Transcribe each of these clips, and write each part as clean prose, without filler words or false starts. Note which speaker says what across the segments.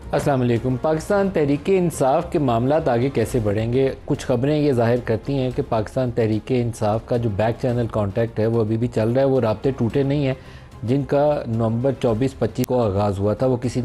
Speaker 1: अस्सलाम वालेकुम। पाकिस्तान तहरीक इंसाफ के मामलात आगे कैसे बढ़ेंगे? कुछ खबरें ये ज़ाहिर करती हैं कि पाकिस्तान तहरीक इंसाफ का जो बैक चैनल कांटेक्ट है वो अभी भी चल रहा है, वो राब्ते टूटे नहीं हैं जिनका नवंबर 24-25 को आगाज़ हुआ था। वो किसी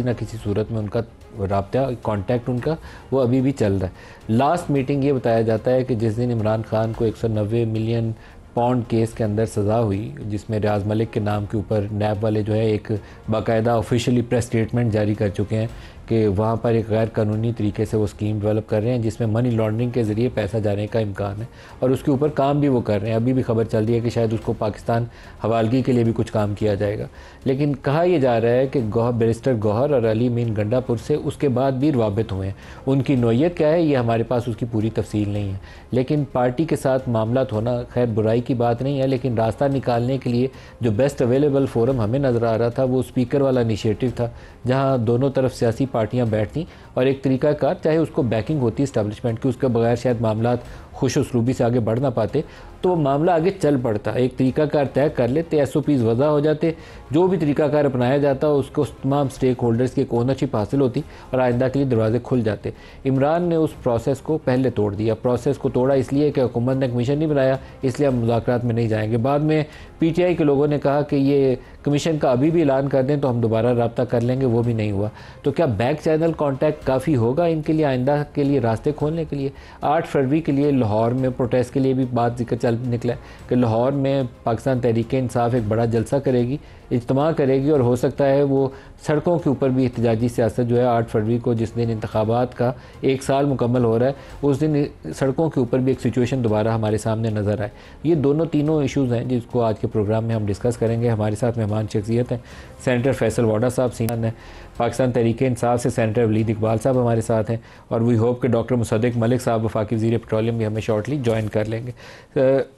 Speaker 1: न किसी सूरत में उनका राब्ता कांटेक्ट उनका वो अभी भी चल रहा है। लास्ट मीटिंग ये बताया जाता है कि जिस दिन इमरान खान को 190 मिलियन पाउंड केस के अंदर सज़ा हुई, जिसमें रियाज मलिक के नाम के ऊपर नैब वाले जो है एक बाकायदा ऑफिशियली प्रेस स्टेटमेंट जारी कर चुके हैं कि वहाँ पर एक गैर कानूनी तरीके से वो स्कीम डेवलप कर रहे हैं जिसमें मनी लॉन्ड्रिंग के ज़रिए पैसा जाने का इम्कान है, और उसके ऊपर काम भी वो कर रहे हैं। अभी भी खबर चल रही है कि शायद उसको पाकिस्तान हवालगी के लिए भी कुछ काम किया जाएगा। लेकिन कहा यह जा रहा है कि बैरिस्टर गौहर और अली मीन गंडापुर से उसके बाद भी रवाबित हुए हैं। उनकी नौयत क्या है ये हमारे पास उसकी पूरी तफसील नहीं है, लेकिन पार्टी के साथ मामला होना खैर बुराई की बात नहीं है। लेकिन रास्ता निकालने के लिए जो बेस्ट अवेलेबल फोरम हमें नज़र आ रहा था वो स्पीकर वाला इनिशिएटिव था, जहाँ दोनों तरफ सियासी पार्टियां बैठती और एक तरीक़ाकार, चाहे उसको बैकिंग होती इस्टेब्लिशमेंट की, उसके बगैर शायद मामला खुश उसलूबी से आगे बढ़ ना पाते, तो मामला आगे चल पड़ता। एक तरीक़ाकार तय कर लेते, SOPs वज़ा हो जाते, जो भी तरीक़ाकार अपनाया जाता उसको तमाम स्टेक होल्डर्स की एक ओनरशिप हासिल होती और आइंदा के लिए दरवाजे खुल जाते। इमरान ने उस प्रोसेस को पहले तोड़ दिया। प्रोसेस को तोड़ा इसलिए कि हुकूमत ने कमीशन नहीं बनाया, इसलिए हम मुज़ाकरात में नहीं जाएंगे। बाद में PTI के लोगों ने कहा कि ये कमीशन का अभी भी ऐलान कर दें तो हम दोबारा रब्ता कर लेंगे, वो भी नहीं हुआ। तो क्या बैक चैनल कॉन्टैक्ट काफ़ी होगा इनके लिए आइंदा के लिए रास्ते खोलने के लिए? 8 फरवरी के लिए लाहौर में प्रोटेस्ट के लिए भी बात जिक्र चल निकला कि लाहौर में पाकिस्तान तहरीक इंसाफ एक बड़ा जलसा करेगी, इज्तिमा करेगी, और हो सकता है वो सड़कों के ऊपर भी एहतजाजी सियासत जो है 8 फरवरी को, जिस दिन इंतखाबात का 1 साल मुकम्मल हो रहा है, उस दिन सड़कों के ऊपर भी एक सिचुएशन दोबारा हमारे सामने नज़र आए। ये तीनों इशूज़ हैं जिसको आज के प्रोग्राम में हम डिस्कस करेंगे। हमारे साथ मेहमान शख्सियत हैं सेनेटर फैसल वाडा साहब, सीनियर हैं पाकिस्तान तहरीक इंसाफ से, सेनेटर वलीद इकबाल साहब हमारे साथ हैं, और वी होप कि डॉक्टर मुसद्दिक मलिक साहब वफाकी वज़ीर पेट्रोलियम भी हमें शॉर्टली ज्वाइन कर लेंगे।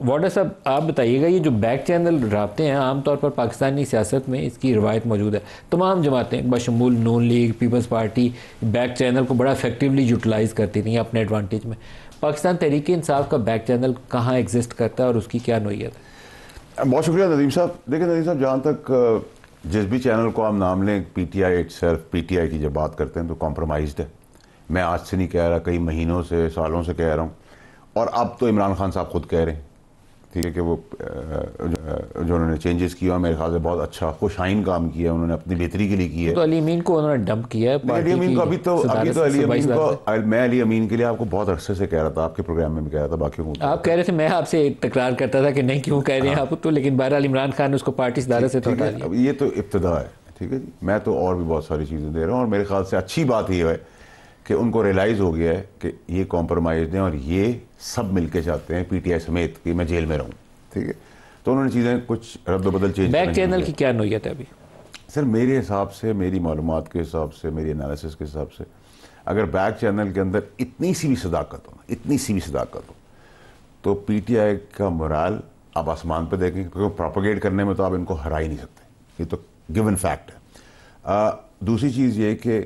Speaker 1: वाडा साहब, आप बताइएगा, ये जो बैक चैनल राब्ते हैं आमतौर पर पाकिस्तानी सियासत में इसकी रवायत मौजूद है, तमाम जमातें बशमूल नून लीग, पीपल्स पार्टी बैक चैनल को बड़ा इफेक्टिवली यूटिलाइज़ करती थी अपने एडवांटेज में। पाकिस्तान तहरीक इंसाफ का बैक चैनल कहाँ एग्जिस्ट करता है और उसकी क्या नोयत है?
Speaker 2: बहुत शुक्रिया नदीम साहब। देखिए नदीम साहब, जहाँ तक जिस भी चैनल को आप नाम लें, PTI इटसेल्फ, PTI की जब बात करते हैं तो कॉम्प्रोमाइज्ड है। मैं आज से नहीं कह रहा, कई महीनों से, सालों से कह रहा हूँ, और अब तो इमरान खान साहब खुद कह रहे हैं, ठीक है, कि वो जो उन्होंने चेंजेस किया मेरे ख्याल से बहुत अच्छा खुशाइन काम किया, उन्होंने अपनी बेहतरी के लिए किया है।
Speaker 1: तो अली अमीन को उन्होंने डंप किया है।
Speaker 2: अली अमीन को अभी तो अली अमीन को, मैं अली अमीन के लिए आपको बहुत अरसे से कह रहा था, आपके प्रोग्राम में भी कह रहा था, बाकियों को
Speaker 1: आप कह रहे थे, मैं आपसे तकरार करता था कि नहीं क्यों कह रहे हैं आप तो, लेकिन बहरहाल इमरान खान ने उसको पार्टी सदारत से तो हटा दिया।
Speaker 2: ये तो इब्तिदा है, ठीक है जी। मैं तो और भी बहुत सारी चीज़ें दे रहा हूँ, और मेरे ख्याल से अच्छी बात ये है कि उनको रियलाइज़ हो गया है कि ये कॉम्प्रोमाइज़ हैं और ये सब मिलके चाहते हैं PTI समेत कि मैं जेल में रहूँ, ठीक है। तो उन्होंने चीज़ें कुछ रद्द-बदल चेंज।
Speaker 1: बैक चैनल की क्या नोयत है अभी?
Speaker 2: सर मेरे हिसाब से, मेरी मालूमात के हिसाब से, मेरी एनालिसिस के हिसाब से, अगर बैक चैनल के अंदर इतनी सी भी सदाकत हो तो PTI का मोराल आप आसमान पर देखें, क्योंकि प्रोपोगेट करने में तो आप इनको हरा ही नहीं सकते, ये तो गिवन फैक्ट है। दूसरी चीज़ ये कि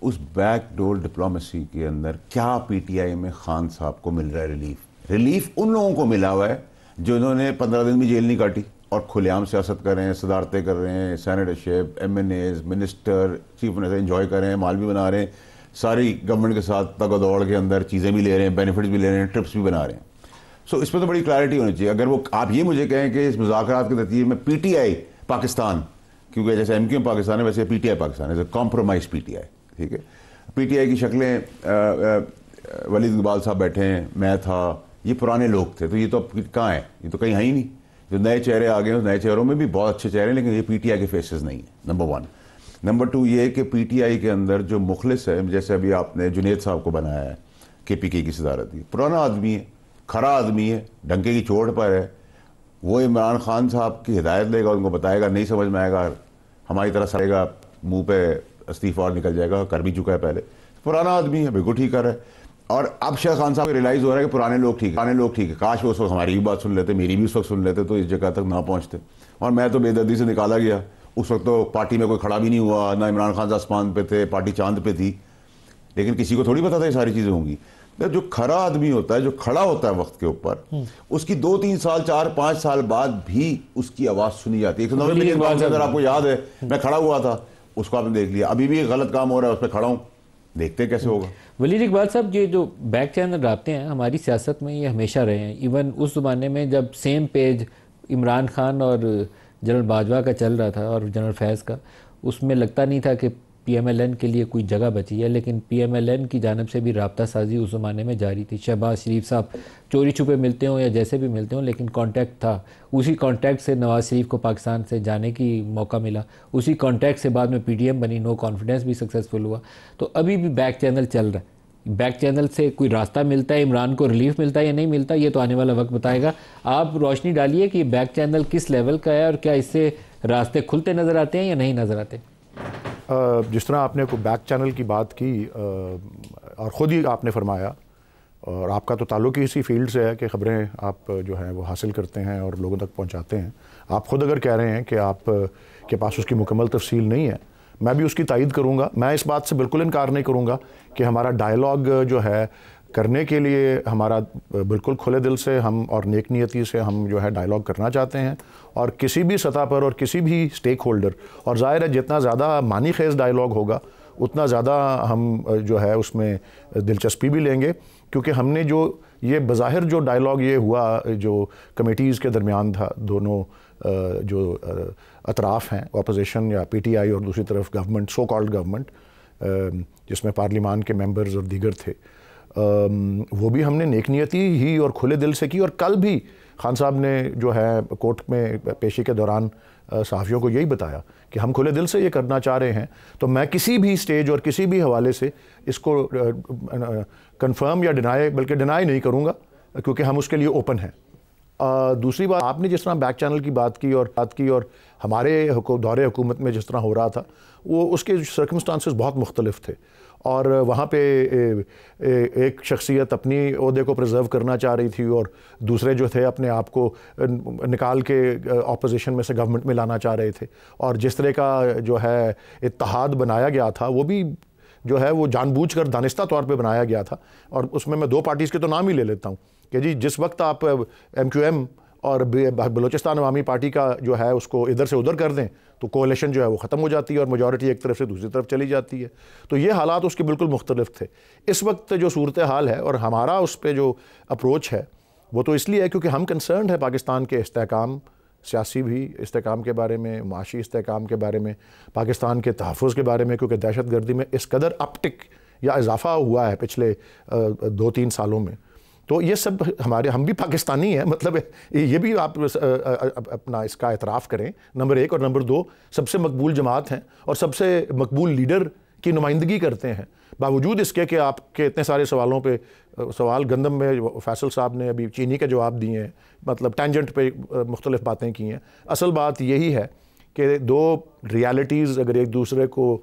Speaker 2: उस बैकडोर डिप्लोमेसी के अंदर क्या PTI में खान साहब को मिल रहा है रिलीफ उन लोगों को मिला हुआ है जिन्होंने 15 दिन भी जेल नहीं काटी और खुलेआम सियासत कर रहे हैं, सदारतें कर रहे हैं, senatorship, MNAs, minister, chief minister enjoy कर रहे हैं, माल भी बना रहे हैं, सारी गवर्नमेंट के साथ तग दौड़ के अंदर चीज़ें भी ले रहे हैं, बेनिफिट्स भी ले रहे हैं, ट्रिप्स भी बना रहे हैं। सो इस पर तो बड़ी क्लैरिटी होनी चाहिए। अगर वो आप ये मुझे कहें कि इस मुज़ाकरात के नतीजे में PTI पाकिस्तान, क्योंकि जैसे MQM पाकिस्तान है वैसे PTI पाकिस्तान है, कॉम्प्रोमाइज PTI, ठीक है। PTI की शक्लें, वलीद इकबाल साहब बैठे हैं, मैं था, ये पुराने लोग थे, तो ये तो अब कहाँ हैं, ये तो कहीं है ही नहीं। जो नए चेहरे आ गए हैं, नए चेहरों में भी बहुत अच्छे चेहरे हैं, लेकिन ये PTI के फेसेस नहीं है, नंबर 1। नंबर 2 ये कि PTI के अंदर जो मुखलिस है, जैसे अभी आपने जुनेद साहब को बनाया है, KPK की सदारत की, पुराना आदमी है, खरा आदमी है, डंके की चोट पर है, वो इमरान खान साहब की हिदायत लेगा, उनको बताएगा, नहीं समझ में आएगा हमारी तरह सड़ेगा, मुँह पे इस्तीफा और निकल जाएगा, कर भी चुका है पहले। पुराना आदमी है, बिल्कुल ठीक कर रहा है। और अब शाह खान साहब को रियलाइज़ हो रहा है कि पुराने लोग ठीक है, काश वो उस वक्त हमारी भी बात सुन लेते, मेरी भी उस वक्त सुन लेते, तो इस जगह तक ना पहुँचते। और मैं तो बेदर्दी से निकाला गया, उस वक्त तो पार्टी में कोई खड़ा भी नहीं हुआ, ना इमरान खान आसमान पे थे, पार्टी चांद पे थी, लेकिन किसी को थोड़ी पता था ये सारी चीज़ें होंगी। जो खरा आदमी होता है, जो खड़ा होता है वक्त के ऊपर, उसकी 2-3 साल, 4-5 साल बाद भी उसकी आवाज़ सुनी जाती है। 190 मिलियन अगर आपको याद है, मैं खड़ा हुआ था, उसको आपने देख लिया, अभी भी गलत काम हो रहा है, उस पर खड़ा हूँ, देखते कैसे होगा।
Speaker 1: वलीद इकबाल साहब, ये जो बैक चैनल राब्ते हैं हमारी सियासत में ये हमेशा रहे हैं। इवन उस ज़माने में जब सेम पेज इमरान खान और जनरल बाजवा का चल रहा था और जनरल फैज़ का, उसमें लगता नहीं था कि PMLN के लिए कोई जगह बची है, लेकिन PMLN की जानब से भी राब्ता साजी उस ज़माने में जारी थी। शहबाज शरीफ साहब चोरी छुपे मिलते हों या जैसे भी मिलते हों, लेकिन कांटेक्ट था। उसी कांटेक्ट से नवाज़ शरीफ को पाकिस्तान से जाने की मौका मिला, उसी कांटेक्ट से बाद में PDM बनी, नो कॉन्फिडेंस भी सक्सेसफुल हुआ। तो अभी भी बैक चैनल चल रहा है। बैक चैनल से कोई रास्ता मिलता है, इमरान को रिलीफ मिलता है या नहीं मिलता, ये तो आने वाला वक्त बताएगा। आप रोशनी डालिए कि बैक चैनल किस लेवल का है और क्या इससे रास्ते खुलते नज़र आते हैं या नहीं नज़र आते।
Speaker 3: जिस तरह आपने को बैक चैनल की बात की और ख़ुद ही आपने फरमाया, और आपका तो ताल्लुक ही इसी फील्ड से है कि ख़बरें आप जो हैं वो हासिल करते हैं और लोगों तक पहुंचाते हैं। आप ख़ुद अगर कह रहे हैं कि आप के पास उसकी मुकम्मल तफसील नहीं है, मैं भी उसकी तायद करूँगा। मैं इस बात से बिल्कुल इनकार नहीं करूँगा कि हमारा डायलॉग जो है करने के लिए हमारा बिल्कुल खुले दिल से हम और नेक नियति से हम जो है डायलॉग करना चाहते हैं, और किसी भी सतह पर और किसी भी स्टेक होल्डर, और ज़ाहिर है जितना ज़्यादा मानी खेज़ डायलॉग होगा उतना ज़्यादा हम जो है उसमें दिलचस्पी भी लेंगे, क्योंकि हमने जो ये बज़ाहिर जो डायलॉग ये हुआ जो कमेटीज़ के दरमियान था, दोनों जो अतराफ़ हैं, अपोजिशन या PTI और दूसरी तरफ गवर्नमेंट, सो कॉल्ड गवर्नमेंट, जिसमें पार्लिमान के मेंबर्स और दीगर थे, वो भी हमने नेकनियती ही और खुले दिल से की। और कल भी खान साहब ने जो है कोर्ट में पेशी के दौरान सहाफ़ियों को यही बताया कि हम खुले दिल से ये करना चाह रहे हैं। तो मैं किसी भी स्टेज और किसी भी हवाले से इसको कंफर्म या डिनाई, बल्कि डिनाई नहीं करूँगा, क्योंकि हम उसके लिए ओपन हैं। दूसरी बात, आपने जिस तरह बैक चैनल की बात की और हमारे दौरे हुकूमत में जिस तरह हो रहा था, वो उसके सर्कमस्टांसेस बहुत मुख्तलिफ थे, और वहाँ पे एक शख्सियत अपनी ओहदे को प्रिजर्व करना चाह रही थी और दूसरे जो थे अपने आप को निकाल के अपोजिशन में से गवर्नमेंट में लाना चाह रहे थे। और जिस तरह का जो है इत्तेहाद बनाया गया था वो भी जो है वो जानबूझकर दानिस्ता तौर पे बनाया गया था। और उसमें मैं दो पार्टीज़ के तो नाम ही ले लेता हूँ कि जी जिस वक्त आप MQM और बलोचिस्तान अवामी पार्टी का जो है उसको इधर से उधर कर दें तो कोalition जो है वो ख़त्म हो जाती है और मेजॉरिटी एक तरफ से दूसरी तरफ चली जाती है। तो ये हालात उसके बिल्कुल मुख्तलिफ थे। इस वक्त जो सूरत हाल है और हमारा उस पर जो अप्रोच है वो तो इसलिए है क्योंकि हम कंसर्न है पाकिस्तान के इस्तेहकाम, सियासी भी इस्तेहकाम के बारे में, माशी इस्तेहकाम के बारे में, पाकिस्तान के तहफ़्फ़ुज़ के बारे में, क्योंकि दहशत गर्दी में इस कदर अपटिक या इजाफ़ा हुआ है पिछले 2-3 सालों में। तो ये सब हम भी पाकिस्तानी हैं, मतलब ये भी आप अपना इसका एतराफ़ करें, नंबर 1। और नंबर 2, सबसे मकबूल जमात हैं और सबसे मकबूल लीडर की नुमाइंदगी करते हैं, बावजूद इसके कि आपके इतने सारे सवालों पे सवाल गंदम में फैसल साहब ने अभी चीनी के जवाब दिए हैं, मतलब टेंजेंट पे मुख्तलिफ बातें की हैं। असल बात यही है कि दो रियलिटीज़ अगर एक दूसरे को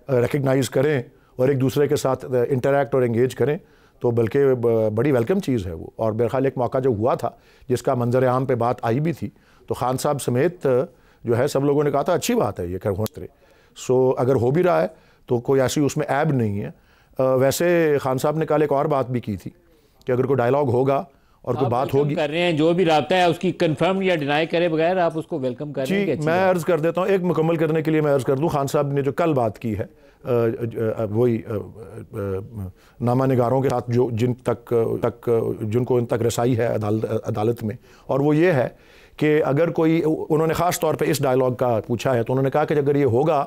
Speaker 3: रिकग्नाइज़ करें और एक दूसरे के साथ इंटरैक्ट और एंगेज करें तो बल्कि बड़ी वेलकम चीज़ है वो। और मेरे ख्याल एक मौका जो हुआ था जिसका मंजर आम पे बात आई भी थी, तो खान साहब समेत जो है सब लोगों ने कहा था अच्छी बात है ये कर हो। सो अगर हो भी रहा है तो कोई ऐसी उसमें ऐब नहीं है। वैसे खान साहब ने कल एक और बात भी की थी कि अगर कोई डायलॉग होगा और कोई बात होगी,
Speaker 1: कर रहे हैं जो भी राब्ता है उसकी कंफर्म या डिनाई करे बगैर आप उसको वेलकम कर रहे हैं।
Speaker 3: मैं अर्ज़ कर देता हूँ, एक मुकम्मल करने के लिए मैं अर्ज़ कर दूँ, खान साहब ने जो कल बात की है वही नामा निगारों के साथ जो जिनको इन तक रसाई है अदालत में, और वो ये है कि अगर कोई, उन्होंने ख़ास तौर पे इस डायलॉग का पूछा है, तो उन्होंने कहा कि अगर ये होगा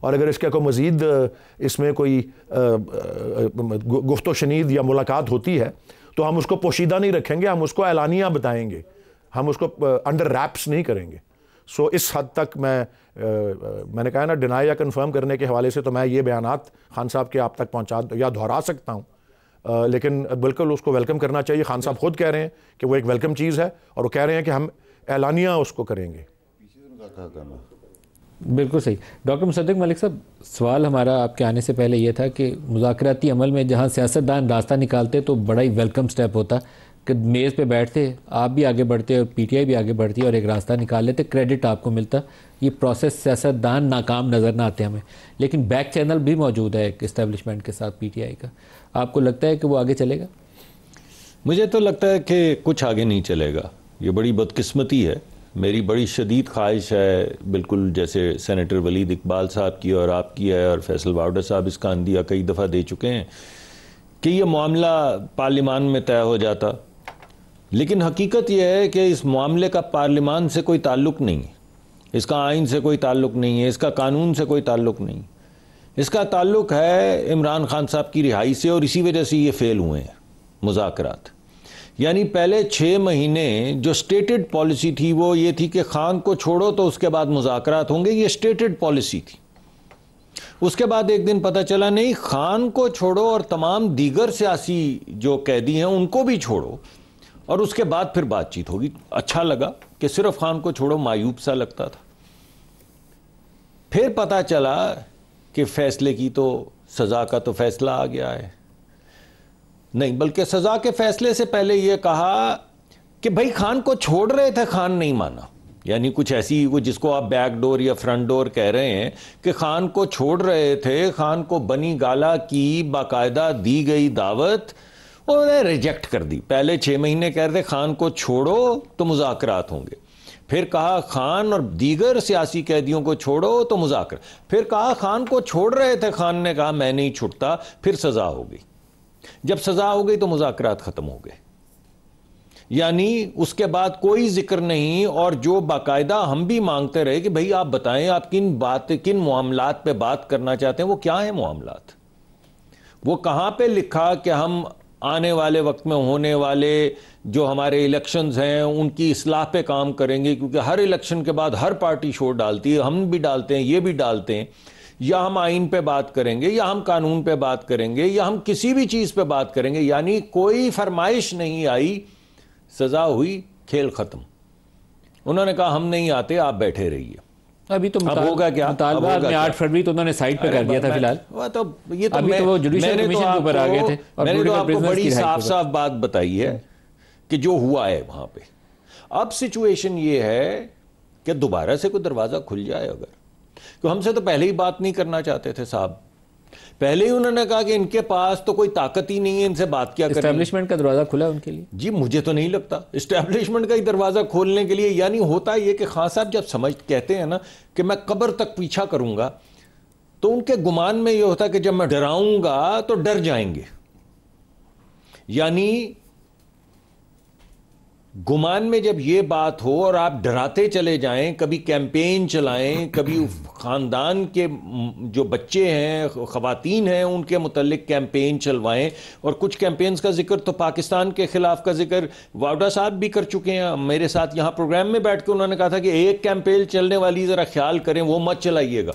Speaker 3: और अगर इसका कोई मज़ीद इसमें कोई गुफ्तो शनीद या मुलाकात होती है तो हम उसको पोशीदा नहीं रखेंगे, हम उसको एलानिया बताएंगे, हम उसको अंडर रैप्स नहीं करेंगे। सो इस हद तक मैंने कहा ना, डिनाई या कंफर्म करने के हवाले से तो मैं ये बयानात खान साहब के आप तक पहुंचा या दोहरा सकता हूँ, लेकिन बिल्कुल उसको वेलकम करना चाहिए। खान साहब खुद कह रहे हैं कि वो एक वेलकम चीज़ है और वो कह रहे हैं कि हम एलानिया उसको करेंगे।
Speaker 1: बिल्कुल सही। डॉक्टर मुसद्दिक मलिक साहब, सवाल हमारा आपके आने से पहले ये था कि मुज़ाकराती अमल में जहाँ सियासतदान रास्ता निकालते तो बड़ा ही वेलकम स्टेप होता कि मेज़ पे बैठते, आप भी आगे बढ़ते और PTI भी आगे बढ़ती और एक रास्ता निकाल लेते, क्रेडिट आपको मिलता। ये प्रोसेस सियासतदान नाकाम नज़र ना आते हमें, लेकिन बैक चैनल भी मौजूद है एक इस्टेब्लिशमेंट के साथ PTI का। आपको लगता है कि वो आगे चलेगा?
Speaker 4: मुझे तो लगता है कि कुछ आगे नहीं चलेगा। ये बड़ी बदकिस्मती है मेरी बड़ी शदीद ख्वाहिश है, बिल्कुल जैसे सेनेटर वलीद इकबाल साहब की और आपकी है और फैसल वावडा साहब इसका अंदिया कई दफ़ा दे चुके हैं, कि ये मामला पार्लिमान में तय हो जाता। लेकिन हकीकत यह है कि इस मामले का पार्लिमान से कोई ताल्लुक़ नहीं है, इसका आइन से कोई ताल्लुक़ नहीं है, इसका कानून से कोई ताल्लुक़ नहीं, इसका ताल्लुक़ है इमरान खान साहब की रिहाई से, और इसी वजह से ये फेल हुए हैं मुज़ाकरात। यानी पहले 6 महीने जो स्टेटेड पॉलिसी थी वो ये थी कि खान को छोड़ो तो उसके बाद मुज़ाकरात होंगे, ये स्टेटेड पॉलिसी थी। उसके बाद एक दिन पता चला नहीं, खान को छोड़ो और तमाम दीगर सियासी जो कैदी हैं उनको भी छोड़ो और उसके बाद फिर बातचीत होगी। अच्छा लगा कि सिर्फ खान को छोड़ो, मायूब सा लगता था। फिर पता चला कि फैसले की तो सज़ा का तो फैसला आ गया है, नहीं बल्कि सज़ा के फैसले से पहले यह कहा कि भाई खान को छोड़ रहे थे, खान नहीं माना। यानी कुछ ऐसी, वो जिसको आप बैक डोर या फ्रंट डोर कह रहे हैं, कि खान को छोड़ रहे थे, खान को बनी गाला की बाकायदा दी गई दावत उन्होंने रिजेक्ट कर दी। पहले 6 महीने कह रहे थे खान को छोड़ो तो मुज़ाकरात होंगे, फिर कहा खान और दीगर सियासी कैदियों को छोड़ो तो मुज़ाकरा, फिर कहा खान को छोड़ रहे थे, खान ने कहा मैं नहीं छुड़ता, फिर सज़ा हो गई। जब सज़ा हो गई तो मुज़ाकरात ख़त्म हो गए, यानी उसके बाद कोई जिक्र नहीं। और जो बाकायदा हम भी मांगते रहे कि भाई आप बताएं आप किन मामलात पे बात करना चाहते हैं, वो क्या है मामलात, वो कहाँ पे लिखा कि हम आने वाले वक्त में होने वाले जो हमारे इलेक्शंस हैं उनकी इस्लाह पे काम करेंगे, क्योंकि हर इलेक्शन के बाद हर पार्टी शोर डालती है, हम भी डालते हैं, ये भी डालते हैं, या हम आइन पे बात करेंगे, या हम कानून पे बात करेंगे, या हम किसी भी चीज़ पे बात करेंगे। यानी कोई फरमाइश नहीं आई, सज़ा हुई, खेल ख़त्म। उन्होंने कहा हम नहीं आते, आप बैठे रहिए।
Speaker 1: अभी तो
Speaker 4: अब होगा क्या?
Speaker 1: मुतालबा में 8 फरवरी तो उन्होंने साइड पे कर दिया था फिलहाल।
Speaker 4: तो ये तो
Speaker 1: अभी तो वो जुडिशल कमीशन के ऊपर आ गए थे और
Speaker 4: मैंने तो आपको बड़ी साफ
Speaker 1: साफ
Speaker 4: साफ बात बताई है कि जो हुआ है वहां पे। अब सिचुएशन ये है कि दोबारा से कोई दरवाजा खुल जाए अगर, तो हमसे तो पहले ही बात नहीं करना चाहते थे साहब, पहले ही उन्होंने कहा कि इनके पास तो कोई ताकत ही नहीं है, इनसे बात क्या करें।
Speaker 1: एस्टैब्लिशमेंट का दरवाजा खुला उनके लिए?
Speaker 4: जी मुझे तो नहीं लगता एस्टैब्लिशमेंट का ही दरवाजा खोलने के लिए। यानी होता ये कि खान साहब जब कहते हैं ना कि मैं कब्र तक पीछा करूंगा, तो उनके गुमान में ये होता है कि जब मैं डराऊंगा तो डर जाएंगे। यानी गुमान में जब ये बात हो और आप डराते चले जाएं, कभी कैंपेन चलाएं, कभी ख़ानदान के जो बच्चे हैं, ख़वातीन हैं, उनके मुतल्लिक कैंपेन चलवाएं। और कुछ कैंपेन्स का जिक्र तो पाकिस्तान के ख़िलाफ़ का जिक्र वावडा साहब भी कर चुके हैं। मेरे साथ यहाँ प्रोग्राम में बैठ के उन्होंने कहा था कि एक कैंपेन चलने वाली ज़रा ख्याल करें, वो मत चलाइएगा।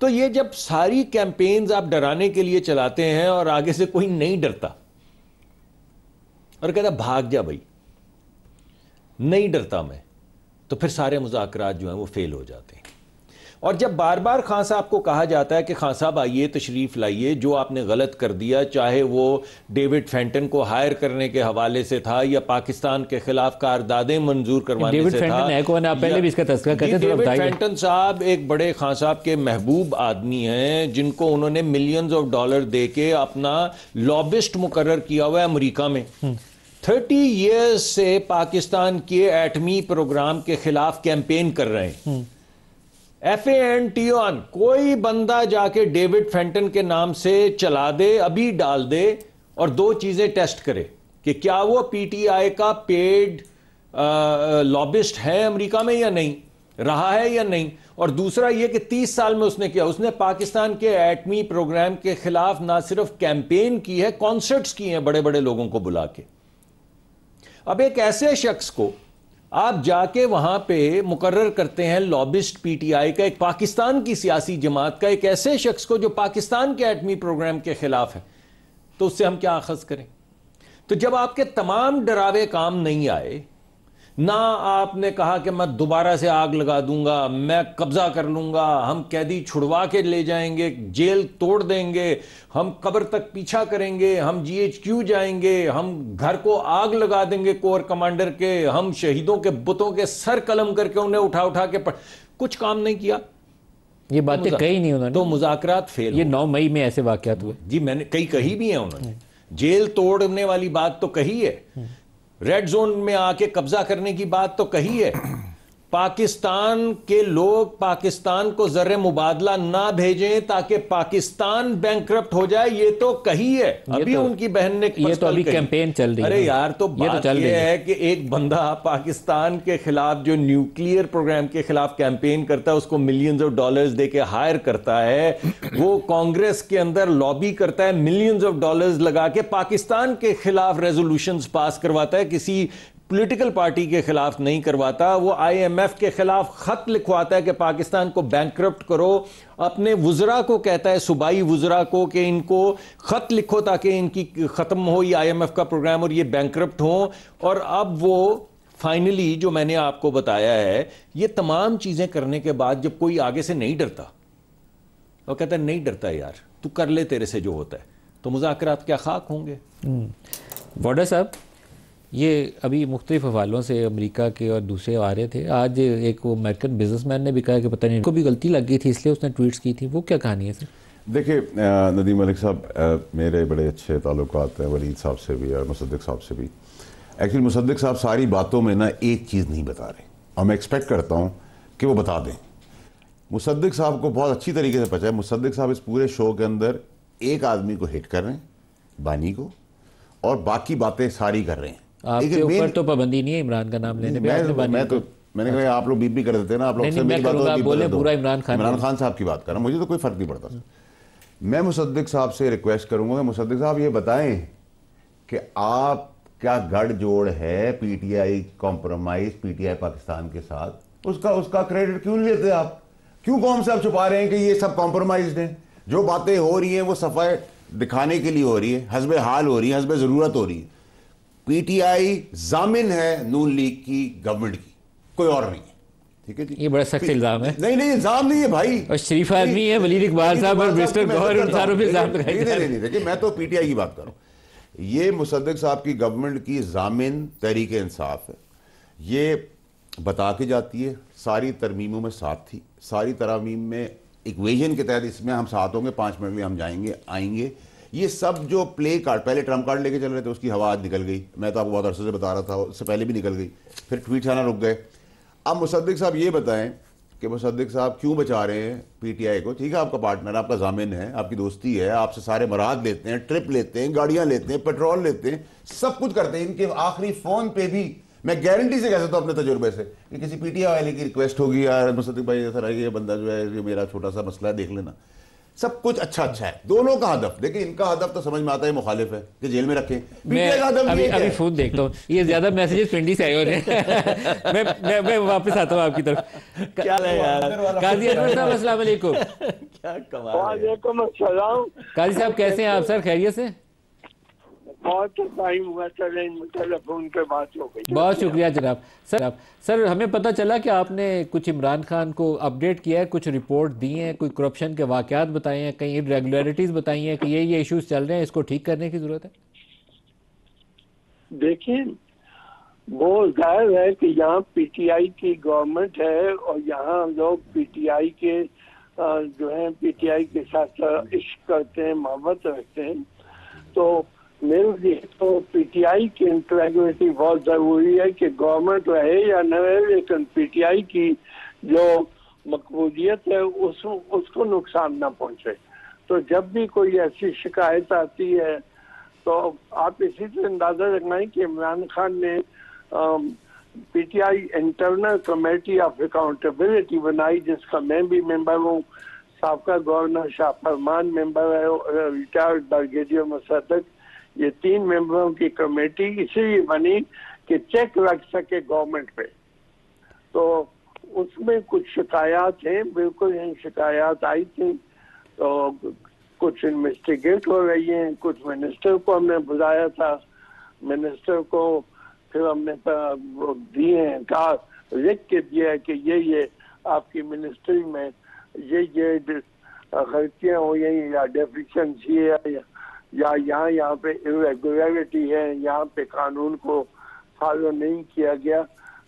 Speaker 4: तो ये जब सारी कैंपेन्स आप डराने के लिए चलाते हैं और आगे से कोई नहीं डरता और कहता भाग जा भाई, नहीं डरता मैं, तो फिर सारे मुज़ाकरात जो हैं वो फेल हो जाते हैं। और जब बार बार खान साहब को कहा जाता है कि खान साहब आइए, तशरीफ़ लाइए, जो आपने गलत कर दिया, चाहे वो डेविड फेंटन को हायर करने के हवाले से था या पाकिस्तान के खिलाफ कारदादें मंजूर करवाने से था।
Speaker 1: पहले भी इसका तज़किरा करते थे।
Speaker 4: डेविड फेंटन साहब एक बड़े खान साहब के महबूब आदमी हैं, जिनको उन्होंने मिलियंस ऑफ डॉलर दे के अपना लॉबिस्ट मुकर्रर किया हुआ है अमरीका में। 30 ईयर्स से पाकिस्तान के एटमी प्रोग्राम के खिलाफ कैंपेन कर रहे हैं। FANTON कोई बंदा जाके डेविड फेंटन के नाम से चला दे, अभी डाल दे और 2 चीजें टेस्ट करे कि क्या वो PTI का पेड लॉबिस्ट है अमेरिका में या नहीं, रहा है या नहीं। और दूसरा ये कि 30 साल में उसने किया, उसने पाकिस्तान के एटमी प्रोग्राम के खिलाफ ना सिर्फ कैंपेन की है, कॉन्सर्ट्स किए हैं बड़े बड़े लोगों को बुला के। अब एक ऐसे शख्स को आप जाके वहां पे मुकर्रर करते हैं लॉबिस्ट PTI का, एक पाकिस्तान की सियासी जमात का, एक ऐसे शख्स को जो पाकिस्तान के एटमी प्रोग्राम के खिलाफ है, तो उससे हम क्या अखज़ करें। तो जब आपके तमाम डरावे काम नहीं आए, ना आपने कहा कि मैं दोबारा से आग लगा दूंगा, मैं कब्जा कर लूंगा, हम कैदी छुड़वा के ले जाएंगे, जेल तोड़ देंगे, हम कब्र तक पीछा करेंगे, हम GHQ जाएंगे, हम घर को आग लगा देंगे कोर कमांडर के, हम शहीदों के बुतों के सर कलम करके उन्हें उठा उठा के कुछ काम नहीं किया।
Speaker 1: ये बातें कही नहीं उन्होंने,
Speaker 4: तो मुज़ाकरात फेल।
Speaker 1: ये 9 मई में ऐसे वाक़यात हुए।
Speaker 4: जी मैंने कई कही भी हैं उन्होंने, जेल तोड़ने वाली बात तो कही है, रेड जोन में आके कब्जा करने की बात तो कही है। पाकिस्तान के लोग पाकिस्तान को जर्रे मुबादला ना भेजें ताकि पाकिस्तान बैंकरप्ट हो जाए, ये तो कही है। अभी तो, उनकी बहन ने
Speaker 1: ये तो अभी कैंपेन चल रही है।
Speaker 4: अरे यार, तो बात ये है कि एक बंदा पाकिस्तान के खिलाफ जो न्यूक्लियर प्रोग्राम के खिलाफ कैंपेन करता है, उसको मिलियंस ऑफ डॉलर्स देके हायर करता है, वो कांग्रेस के अंदर लॉबी करता है, मिलियंस ऑफ डॉलर्स लगा के पाकिस्तान के खिलाफ रेजोल्यूशंस पास करवाता है, किसी पॉलिटिकल पार्टी के खिलाफ नहीं करवाता। वो IMF के खिलाफ खत लिखवाता है कि पाकिस्तान को बैंकरप्ट करो, अपने वुजरा को कहता है, सूबाई वुजरा को, कि इनको खत लिखो ताकि इनकी खत्म हो ये IMF का प्रोग्राम और ये बैंकरप्ट हो। और अब वो फाइनली जो मैंने आपको बताया है, ये तमाम चीजें करने के बाद जब कोई आगे से नहीं डरता, वो कहता है नहीं डरता यार, तू कर ले, तेरे से जो होता है, तो मुज़ाकरात क्या खाक होंगे।
Speaker 1: वाडा साहब, ये अभी मुख्तलिफ हवालों से अमेरिका के और दूसरे आ रहे थे। आज एक वो अमेरिकन बिजनेसमैन ने भी कहा कि पता नहीं इनको भी गलती लग गई थी इसलिए उसने ट्वीट्स की थी। वो क्या कहानी है सर?
Speaker 2: देखिए नदीम मलिक साहब, मेरे बड़े अच्छे ताल्लुकात हैं वलीद साहब से भी और मुसद्दिक साहब से भी। एक्चुअली मुसद्दिक साहब सारी बातों में ना एक चीज़ नहीं बता रहे, और मैं एक्सपेक्ट करता हूँ कि वो बता दें। मुसद्दिक साहब को बहुत अच्छी तरीके से पता है, मुसद्दिक साहब इस पूरे शो के अंदर एक आदमी को हिट कर रहे हैं, बानी को, और बाकी बातें सारी कर रहे हैं।
Speaker 1: आपके ऊपर तो पाबंदी नहीं है इमरान का नाम लेने पे।
Speaker 2: मैंने कहा आप लोग बीपी कर देते हैं ना, आप लोग से मेरी बात
Speaker 1: बोले पूरा इमरान
Speaker 2: खान साहब की बात कर रहा हूं, मुझे तो कोई फर्क नहीं पड़ता। मैं मुसद्दिक साहब से रिक्वेस्ट करूंगा, मुसद्दिक साहब ये बताएं कि आप क्या गठजोड़ है PTI कॉम्प्रोमाइज PTI पाकिस्तान के साथ, उसका क्रेडिट क्यों नहीं लेते आप? क्यों कौम से आप छुपा रहे हैं कि ये सब कॉम्प्रोमाइज हैं? जो बातें हो रही हैं वो सफाई दिखाने के लिए हो रही है, हस्बे हाल हो रही है, हस्बे जरूरत हो रही है। PTI जामिन है नून लीग की गवर्नमेंट की, कोई और नहीं है। ठीक है जी,
Speaker 1: ये बड़ा सख्त इल्जाम है।
Speaker 2: नहीं इल्जाम नहीं है भाई,
Speaker 1: और शरीफ आदमी है वलीद इकबाल साहब और मिस्टर गौहर सारों पे इल्जाम लगाए जा रहे हैं।
Speaker 2: नहीं देखिए, मैं तो PTI की बात कर रहा हूं। ये मुसद्दिक साहब की गवर्नमेंट की जामिन तहरीक इंसाफ है, ये बता के जाती है, सारी तरमीमों में साथ थी, सारी तरमीम में इक्वेशन के तहत इसमें हम साथ होंगे, 5 मिनट में हम जाएंगे आएंगे। ये सब जो प्ले कार्ड, पहले ट्रम्प कार्ड लेके चल रहे थे, उसकी हवा आज निकल गई। मैं तो आपको बहुत अरसे से बता रहा था, उससे पहले भी निकल गई, फिर ट्वीट आना रुक गए। अब मुसद्दिक साहब ये बताएं कि मुसद्दिक साहब क्यों बचा रहे हैं PTI को? ठीक है, आपका पार्टनर, आपका जामिन है, आपकी दोस्ती है, आपसे सारे मराद लेते हैं, ट्रिप लेते हैं, गाड़ियां लेते हैं, पेट्रोल लेते हैं, सब कुछ करते हैं। इनके आखिरी फोन पे भी मैं गारंटी से कह सकता हूं अपने तजुर्बे से कि किसी PTI वाले की रिक्वेस्ट होगी, यार मुसद्दिक भाई ऐसा रह ये बंदा जो है, ये मेरा छोटा सा मसला है, देख लेना। सब कुछ अच्छा है, दोनों का हदफ। देखिए, इनका हदफ तो समझ में आता है, मुखालिफ है कि जेल में रखें।
Speaker 1: मैं अभी फोन देखता हूँ, ये ज्यादा मैसेजेस पिंडी से आए हो रहे हैं। मैं वापस आता हूँ आपकी तरफ।
Speaker 4: क्या यार,
Speaker 1: काजी अनवर साहब अस्सलाम वालेकुम।
Speaker 4: क्या कमाल है।
Speaker 5: वालेकुम अस्सलाम।
Speaker 1: काजी साहब कैसे हैं आप सर? खैरियत से?
Speaker 5: बहुत टाइम हुआ, चले टेलीफोन पे बात हो गई।
Speaker 1: बहुत शुक्रिया जनाब। सर हमें पता चला कि आपने कुछ इमरान खान को अपडेट किया है, कुछ रिपोर्ट दी हैं, कोई करप्शन के वाकयात बताए हैं, कई इरेगुलरिटीज बताई हैं कि ये इश्यूज चल रहे हैं, इसको ठीक करने की जरूरत है।
Speaker 5: देखिए, वो जाहिर है कि यहाँ PTI की गवर्नमेंट है और यहाँ लोग PTI के जो है PTI के साथ इश्क करते हैं, मोहब्बत रखते हैं। तो मेरे लिए तो PTI की इंटेग्रिटी बहुत जरूरी है कि गवर्नमेंट रहे या न रहे, लेकिन PTI की जो मकबूलियत है उसको नुकसान ना पहुंचे। तो जब भी कोई ऐसी शिकायत आती है तो आप इसी से अंदाजा लगाएं कि इमरान खान ने PTI internal committee of accountability बनाई, जिसका मैं भी मेंबर हूँ, साबका गवर्नर शाह फरमान मेंबर है, रिटायर्ड ब्रिगेडियर मुसद्दिक, ये 3 मेंबरों की कमेटी इसलिए बनी कि चेक रख सके गवर्नमेंट पे। तो उसमें कुछ शिकायत हैं, बिल्कुल इन शिकायत आई थी, तो कुछ इन्वेस्टिगेट हो रही हैं। कुछ मिनिस्टर को हमने बुलाया था, मिनिस्टर को फिर हमने दिए हैं, कहा लिख के दिया है कि ये आपकी मिनिस्ट्री में ये गलतियाँ हुई हैं या डेफिशिएंसी है या यहाँ पे इरेगुलरिटी है, यहाँ पे कानून को फॉलो नहीं किया गया।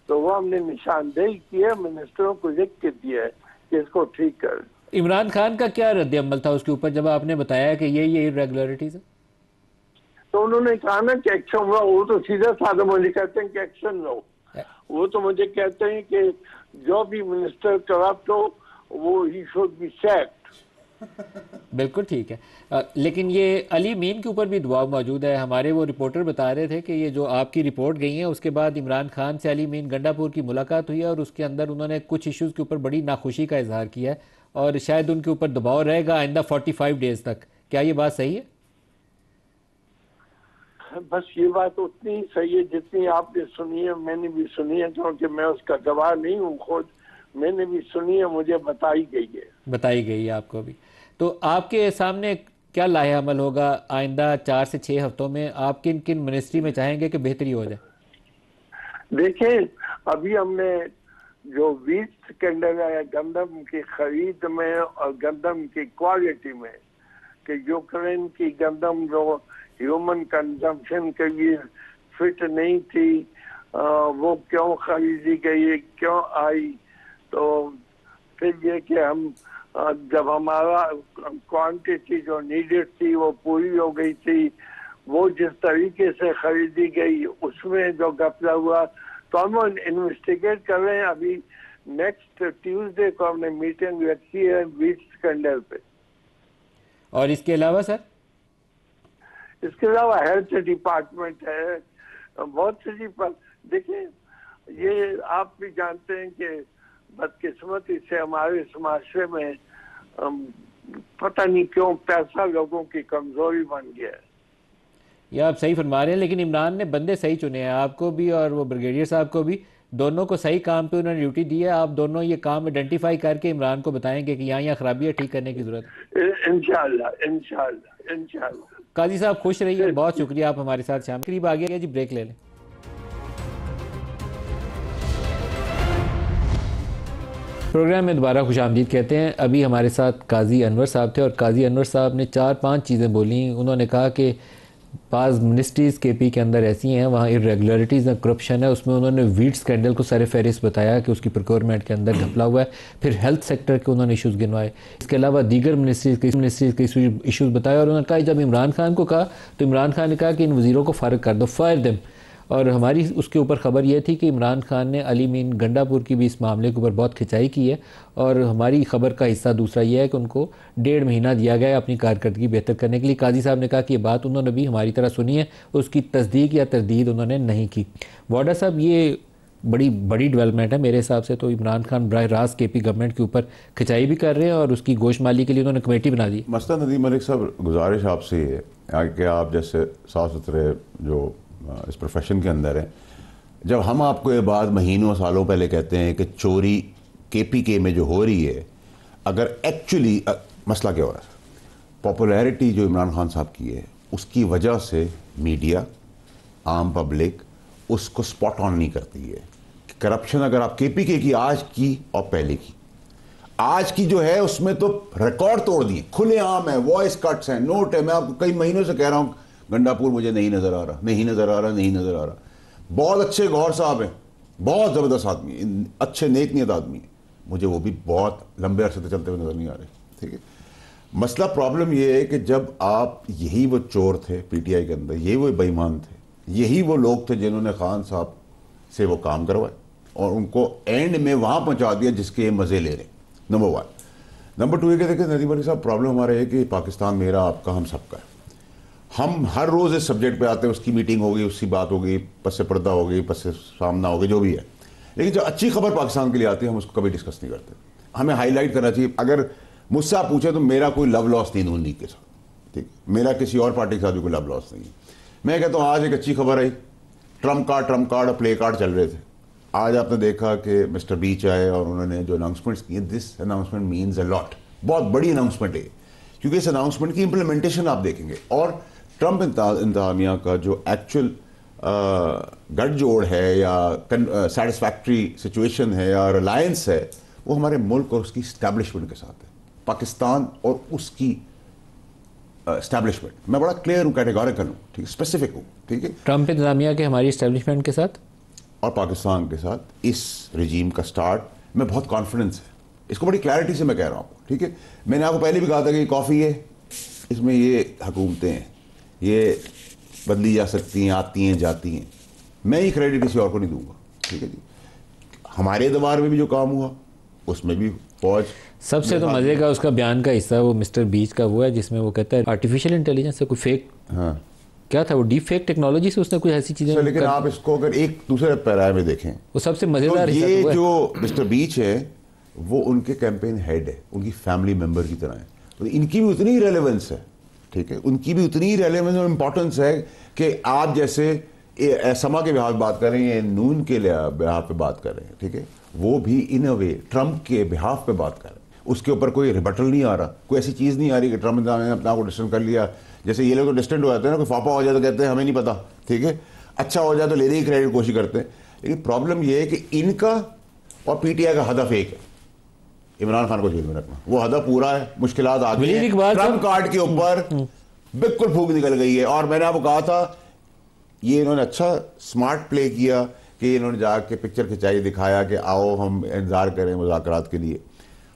Speaker 5: तो वो हमने निशानदेही किया, मिनिस्टरों को लिख के दिया है कि इसको ठीक कर।
Speaker 1: इमरान खान का क्या रद्द अमल था उसके ऊपर जब आपने बताया कि ये इरेगुलरिटीज है?
Speaker 5: तो उन्होंने कहा ना कि एक्शन लो, वो तो सीधा साधा मुझे कहते हैं कि एक्शन लो। वो तो मुझे कहते हैं कि जो भी मिनिस्टर करप्ट हो वो ही शुड बी सैक्ड।
Speaker 1: बिल्कुल ठीक है। लेकिन ये अली मीन के ऊपर भी दबाव मौजूद है। हमारे वो रिपोर्टर बता रहे थे कि ये जो आपकी रिपोर्ट गई है उसके बाद इमरान खान से अली मीन गंडापुर की मुलाकात हुई है और उसके अंदर उन्होंने कुछ इश्यूज़ के ऊपर बड़ी नाखुशी का इजहार किया है और शायद उनके ऊपर दबाव रहेगा आइंदा 45 डेज तक। क्या ये बात सही है?
Speaker 5: बस ये बात उतनी ही सही है जितनी आपने सुनी है, मैंने भी सुनी है, क्योंकि मैं उसका गवाह नहीं हूँ खुद, मैंने भी सुनी है, मुझे बताई गई है। बताई गई है
Speaker 1: आपको भी। तो आपके सामने क्या लाहे अमल होगा आइंदा 4 से 6 हफ्तों में? आप किन किन मिनिस्ट्री में चाहेंगे कि बेहतरी हो जाए?
Speaker 5: देखें, अभी हमने जो वीट स्कैंडल है गंदम की खरीद में और गंदम की क्वालिटी में, कि यूक्रेन की गंदम जो ह्यूमन कंजम्पशन के लिए फिट नहीं थी, वो क्यों खरीदी गई, क्यों आई, तो फिर ये कि हम जब हमारा क्वांटिटी जो नीडेड थी वो पूरी हो गई थी, वो जिस तरीके से खरीदी गई उसमें जो घपला हुआ, तो हम इन्वेस्टिगेट कर रहे हैं। अभी नेक्स्ट ट्यूसडे को हमने मीटिंग रखी है वीट स्कैंडल पे।
Speaker 1: और इसके अलावा सर?
Speaker 5: इसके अलावा हेल्थ डिपार्टमेंट है, बहुत सी देखिए, ये आप भी जानते हैं कि बदकिस्मती से हमारे माशरे में पता नहीं क्यों पैसा लोगों की कमजोरी बन गया है।
Speaker 1: ये आप सही फरमा रहे हैं, लेकिन इमरान ने बंदे सही चुने हैं, आपको भी और वो ब्रिगेडियर साहब को भी, दोनों को सही काम पे उन्होंने ड्यूटी दी है। आप दोनों ये काम आइडेंटिफाई करके इमरान को बताएंगे कि यहाँ खराबी है, ठीक करने की जरूरत है।
Speaker 5: इंशाल्लाह इंशाल्लाह इंशाल्लाह।
Speaker 1: काजी साहब खुश रहिए, बहुत शुक्रिया आप हमारे साथ शाम करीब आ गया जी, ब्रेक ले लें। प्रोग्राम में दोबारा खुशामदीद कहते हैं। अभी हमारे साथ काजी अनवर साहब थे और काजी अनवर साहब ने 4-5 चीज़ें बोली। उन्होंने कहा कि पास मिनिस्ट्रीज़ KP के अंदर ऐसी हैं वहाँ इरेगुलरिटीज़ और करप्शन है। उसमें उन्होंने वीट स्कैंडल को सर फहरिस्त बताया कि उसकी प्रोक्योरमेंट के अंदर घपला हुआ है। फिर हेल्थ सेक्टर के उन्होंने इशूज़ गिनवाए। इसके अलावा दीगर मिनिस्ट्रीज़ के इशूज़ बताए और उन्होंने कहा जब इमरान खान को कहा तो इमरान खान ने कहा कि इन वज़ीरों को फ़ारिग कर दो, फायर देम। और हमारी उसके ऊपर ख़बर यह थी कि इमरान खान ने अली मीन गंडापुर की भी इस मामले के ऊपर बहुत खिंचाई की है और हमारी ख़बर का हिस्सा दूसरा यह है कि उनको 1.5 महीना दिया गया है अपनी कारकर्दगी बेहतर करने के लिए। काजी साहब ने कहा कि ये बात उन्होंने भी हमारी तरह सुनी है, उसकी तस्दीक या तरदीद उन्होंने नहीं की। वाडा साहब, ये बड़ी डेवलपमेंट है मेरे हिसाब से। तो इमरान खान बराह रास्त KP गवर्नमेंट के ऊपर खिंचाई भी कर रहे हैं और उसकी गोशमाली के लिए उन्होंने कमेटी बना दी।
Speaker 2: मसला नदीम मलिक साहब, गुजारिश आपसे ये है कि आप जैसे साफ सुथरे जो इस प्रोफेशन के अंदर हैं, जब हम आपको ये बात महीनों सालों पहले कहते हैं कि चोरी KPK में जो हो रही है, अगर एक्चुअली मसला क्या हो रहा है, पॉपुलैरिटी जो इमरान खान साहब की है उसकी वजह से मीडिया, आम पब्लिक उसको स्पॉट ऑन नहीं करती है। करप्शन अगर आप KPK की आज की और पहले की, आज की जो है उसमें तो रिकॉर्ड तोड़ दिए, खुलेआम है, वॉइस कट्स हैं, नोट है। मैं आपको कई महीनों से कह रहा हूँ गंडापुर मुझे नहीं नज़र आ रहा, नहीं नज़र आ रहा, नहीं नज़र आ रहा। बहुत अच्छे गौर साहब हैं, बहुत ज़बरदस्त आदमी, अच्छे नेक नियत आदमी है, मुझे वो भी बहुत लंबे अरसे तक चलते हुए नज़र नहीं आ रहे। ठीक है, मसला प्रॉब्लम ये है कि जब आप, यही वो चोर थे PTI के अंदर, यही वो बेईमान थे, यही वो लोग थे जिन्होंने खान साहब से वो काम करवाए और उनको एंड में वहाँ पहुँचा दिया जिसके ये मज़े ले रहे। नंबर 1। नंबर 2 ये कि देखिए नदीम अली साहब, प्रॉब्लम हमारा है कि पाकिस्तान मेरा, आपका, हम सबका है। हम हर रोज़ इस सब्जेक्ट पे आते हैं, उसकी मीटिंग होगी, उसकी बात होगी, पस से पर्दा होगी, पस से सामना होगी, जो भी है। लेकिन जो अच्छी खबर पाकिस्तान के लिए आती है हम उसको कभी डिस्कस नहीं करते। हमें हाईलाइट करना चाहिए। अगर मुझसे आप पूछे तो मेरा कोई लव लॉस नहीं नून लीग के साथ, ठीक, मेरा किसी और पार्टी के साथ भी कोई लव लॉस नहीं है। मैं कहता हूँ आज एक अच्छी खबर आई, ट्रम्प कार्ड और प्ले कार्ड चल रहे थे। आज आपने देखा कि मिस्टर बीच आए और उन्होंने जो अनाउंसमेंट्स किए, this announcement means a lot, बहुत बड़ी अनाउंसमेंट है, क्योंकि इस अनाउंसमेंट की इंप्लीमेंटेशन आप देखेंगे और ट्रम्प इंतजामिया का जो एक्चुअल गठजोड़ है या सेटिस्फैक्ट्री सिचुएशन है या रिलायंस है, वो हमारे मुल्क और उसकी इस्टेब्लिशमेंट के साथ है, पाकिस्तान और उसकी इस्टेब्लिशमेंट। मैं बड़ा क्लियर हूँ, कैटेगोरिकल हूँ, ठीक, स्पेसिफिक हूँ। ठीक है,
Speaker 1: ट्रम्प इंतजामिया के हमारी इस्टेब्लिशमेंट के साथ
Speaker 2: और पाकिस्तान के साथ इस रिजीम का स्टार्ट में बहुत कॉन्फिडेंस है। इसको बड़ी क्लैरिटी से मैं कह रहा हूँ आपको। ठीक है, मैंने आपको पहले भी कहा था कि कॉफ़ी है, इसमें ये हुकूमतें हैं, ये बदली जा सकती हैं, आती हैं, जाती हैं। मैं ये क्रेडिट किसी और को नहीं दूंगा, ठीक है जी। हमारे दरबार में भी जो काम हुआ उसमें भी फौज
Speaker 1: सबसे तो मजे का उसका बयान का हिस्सा वो मिस्टर बीच का वो है जिसमें वो कहता है आर्टिफिशियल इंटेलिजेंस से कोई फेक,
Speaker 2: हाँ
Speaker 1: क्या था वो, डीप फेक टेक्नोलॉजी से उसने कुछ ऐसी चीजें।
Speaker 2: लेकिन आप इसको अगर एक दूसरे पैराए में देखें,
Speaker 1: वो सबसे मजेदार
Speaker 2: तो
Speaker 1: हिस्सा
Speaker 2: ये
Speaker 1: तो वो है।
Speaker 2: जो मिस्टर बीच है वो उनके कैंपेन हेड है, उनकी फैमिली मेंबर की तरह है, तो इनकी भी उतनी ही रेलेवेंस है, ठीक है, उनकी भी उतनी ही रेलेवेंस और इम्पोर्टेंस है कि आप जैसे समा के बिहाफ बात कर रहे हैं, नून के बिहाफ पे बात कर रहे हैं, ठीक है, वो भी इन अ वे ट्रंप के बिहाफ पे बात कर रहे हैं। उसके ऊपर कोई रिबटल नहीं आ रहा, कोई ऐसी चीज़ नहीं आ रही कि ट्रंप ने अपना को डिस्टेंस कर लिया। जैसे ये लोग तो डिस्टेंट हो जाते हैं ना, कोई फापा हो जाए तो कहते हैं हमें नहीं पता, ठीक है, अच्छा हो जाए तो लेने की क्रेडिट कोशिश करते हैं। लेकिन प्रॉब्लम ये है कि इनका और पीटीआई का हदफ एक है, इमरान खान को जेल में रखना। वो हदफ पूरा है, मुश्किलात आ गई हैं, ट्रंप कार्ड के ऊपर बिल्कुल फूक निकल गई है। और मैंने आपको कहा था ये इन्होंने अच्छा स्मार्ट प्ले किया कि इन्होंने जाके पिक्चर खिंचाई, दिखाया कि आओ हम इंतजार करें मुज़ाकरात के लिए।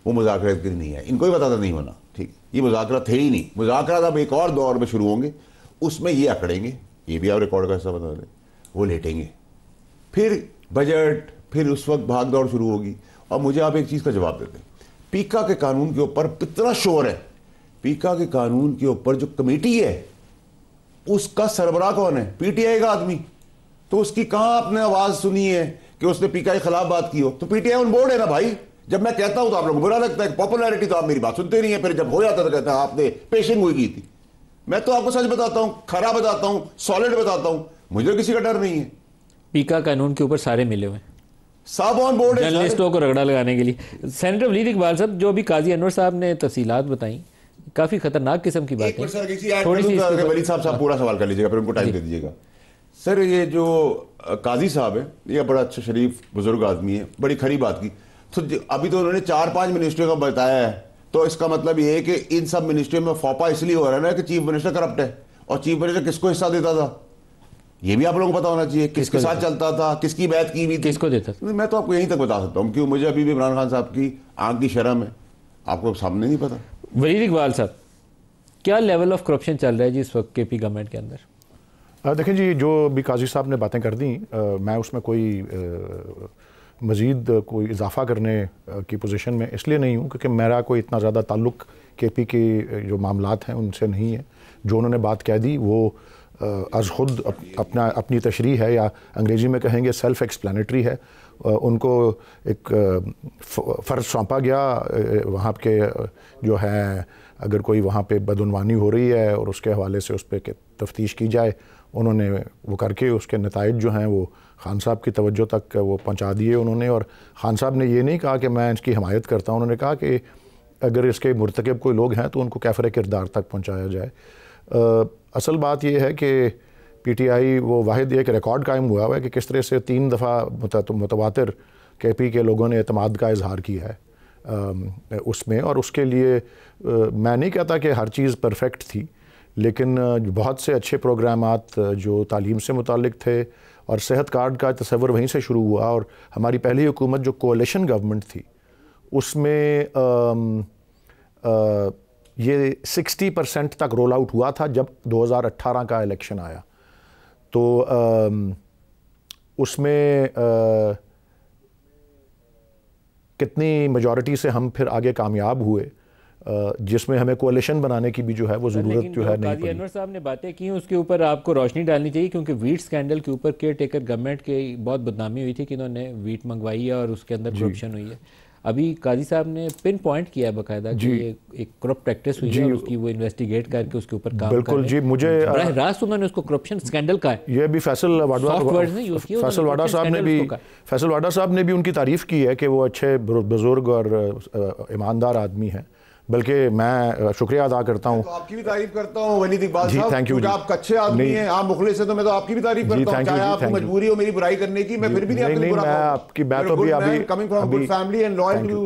Speaker 2: वो मुज़ाकरात के लिए नहीं है, इनको ही पता था नहीं होना, ठीक, ये मुज़ाकरात थे ही नहीं। मुज़ाकरात अब एक और दौर में शुरू होंगे, उसमें ये अकड़ेंगे, ये भी आप रिकॉर्ड का हिस्सा बता दें, वो लेटेंगे, फिर बजट, फिर उस वक्त भाग दौड़ शुरू होगी। और मुझे आप एक चीज़ का जवाब देते हैं, पीका के कानून के ऊपर इतना शोर है, पीका के कानून के ऊपर जो कमेटी है उसका सरबराह कौन है? पीटीआई का आदमी। तो उसकी कहां आपने आवाज सुनी है कि उसने पीका के खिलाफ बात की हो? तो पीटीआई ऑन बोर्ड है ना भाई। जब मैं कहता हूं तो आप लोगों को बुरा लगता है, पॉपुलैरिटी, तो आप मेरी बात सुनते नहीं है। फिर जब हो जाता तो कहता है आपने पेशिंग हुई की थी। मैं तो आपको सच बताता हूं, खरा बताता हूं, सॉलिड बताता हूं, मुझे किसी का डर नहीं है।
Speaker 1: पीका कानून के ऊपर सारे मिले हुए,
Speaker 2: सब ऑन बोर्ड है,
Speaker 1: जर्नलिस्टों को रगड़ा लगाने के लिए। सेनेटर वलीद इकबाल साहब, जो अभी काजी अनवर साहब ने तफसीलात बताई, काफी खतरनाक किस्म की बात है।
Speaker 2: थोड़ी सी वलीद साहब पूरा सवाल कर लीजिएगा, फिर उनको टाइम दे दीजिएगा। सर ये जो काजी साहब है, ये बड़ा अच्छा शरीफ बुजुर्ग आदमी है, बड़ी खरी बात की। तो अभी तो उन्होंने 4-5 मिनिस्ट्रियों का बताया है, तो इसका मतलब ये है कि इन सब मिनिस्ट्रियों में फौपा इसलिए हो रहा है ना कि चीफ मिनिस्टर करप्ट है। और चीफ मिनिस्टर किसको हिस्सा देता था ये भी आप लोगों को पता होना चाहिए, किसके साथ चलता था, किसकी बैत की हुई,
Speaker 1: किसको देता था।
Speaker 2: मैं तो आपको यहीं तक बता सकता हूँ, क्योंकि मुझे अभी भी इमरान खान साहब की आंख की शर्म है, आपको सामने नहीं पता।
Speaker 1: वलीद इकबाल साहब, क्या लेवल ऑफ करप्शन चल रहा है जी इस वक्त केपी गवर्नमेंट के अंदर?
Speaker 3: देखें जी, जो भी काजी साहब ने बातें कर दी, मैं उसमें कोई मज़ीद कोई इजाफ़ा करने की पोजीशन में इसलिए नहीं हूँ क्योंकि मेरा कोई इतना ज़्यादा ताल्लुक़ केपी के जो मामलात हैं उनसे नहीं है। जो उन्होंने बात कह दी वो अज़ खुद अपनी तशरीह है, या अंग्रेज़ी में कहेंगे सेल्फ एक्सप्लेनेटरी है। उनको एक फ़र्ज़ सौंपा गया वहाँ के जो है, अगर कोई वहाँ पे बदउनवानी हो रही है और उसके हवाले से उस पर तफ्तीश की जाए, उन्होंने वो करके उसके नताइज जो हैं वो खान साहब की तवज्जो तक वो पहुँचा दिए उन्होंने। और खान साहब ने ये नहीं कहा कि मैं इसकी हमायत करता हूँ, उन्होंने कहा कि अगर इसके मुर्तकब कोई लोग हैं तो उनको कैफ़रे किरदार तक पहुँचाया जाए। असल बात यह है कि पीटीआई वो वाहिद एक रिकॉर्ड कायम हुआ है कि किस तरह से 3 दफ़ा मुतवातिर केपी के लोगों ने एतमाद का इजहार किया है उसमें। और उसके लिए मैं नहीं कहता कि हर चीज़ परफेक्ट थी, लेकिन बहुत से अच्छे प्रोग्रामात जो तालीम से मुतालिक थे, और सेहत कार्ड का तस्वर वहीं से शुरू हुआ। और हमारी पहली हुकूमत जो कोalition गवर्नमेंट थी उसमें ये 60% तक रोल आउट हुआ था जब 2018 का इलेक्शन आया। तो उसमें कितनी मेजॉरिटी से हम फिर आगे कामयाब हुए, जिसमें हमें कोalition बनाने की भी जो है वो ज़रूरत जो है नहीं पड़ी।
Speaker 1: अनवर साहब ने बातें की उसके ऊपर आपको रोशनी डालनी चाहिए, क्योंकि वीट स्कैंडल के ऊपर केयर टेकर गवर्नमेंट की बहुत बदनामी हुई थी कि इन्होंने वीट मंगवाई है और उसके अंदर करप्शन हुई है। अभी काजी साहब ने पिन पॉइंट किया है बाकायदा कि एक करप्ट प्रैक्टिस हुई है और उसकी वो इन्वेस्टिगेट करके उसके ऊपर काम
Speaker 3: बिल्कुल जी, मुझे
Speaker 1: रास्त उन्होंने उसको करप्शन स्कैंडल का है,
Speaker 3: ये भी फैसल वाडा साहब ने भी उनकी तारीफ की है कि वो अच्छे बुजुर्ग और ईमानदार आदमी हैं। बल्कि मैं शुक्रिया अदा करता हूँ,
Speaker 2: तो आपकी भी तारीफ करता हूँ वलीद इकबाल साहब,
Speaker 3: थैंक यू।
Speaker 2: आप अच्छे आदमी हैं, आप मुखलिस हैं, तो मैं तो आपकी भी तारीफ करता हूँ, चाहे आपकी मजबूरी हो मेरी बुराई करने की, मैं फिर भी नहीं आपकी बुरा
Speaker 3: आपकी बात अभी
Speaker 2: coming from good family and loyal to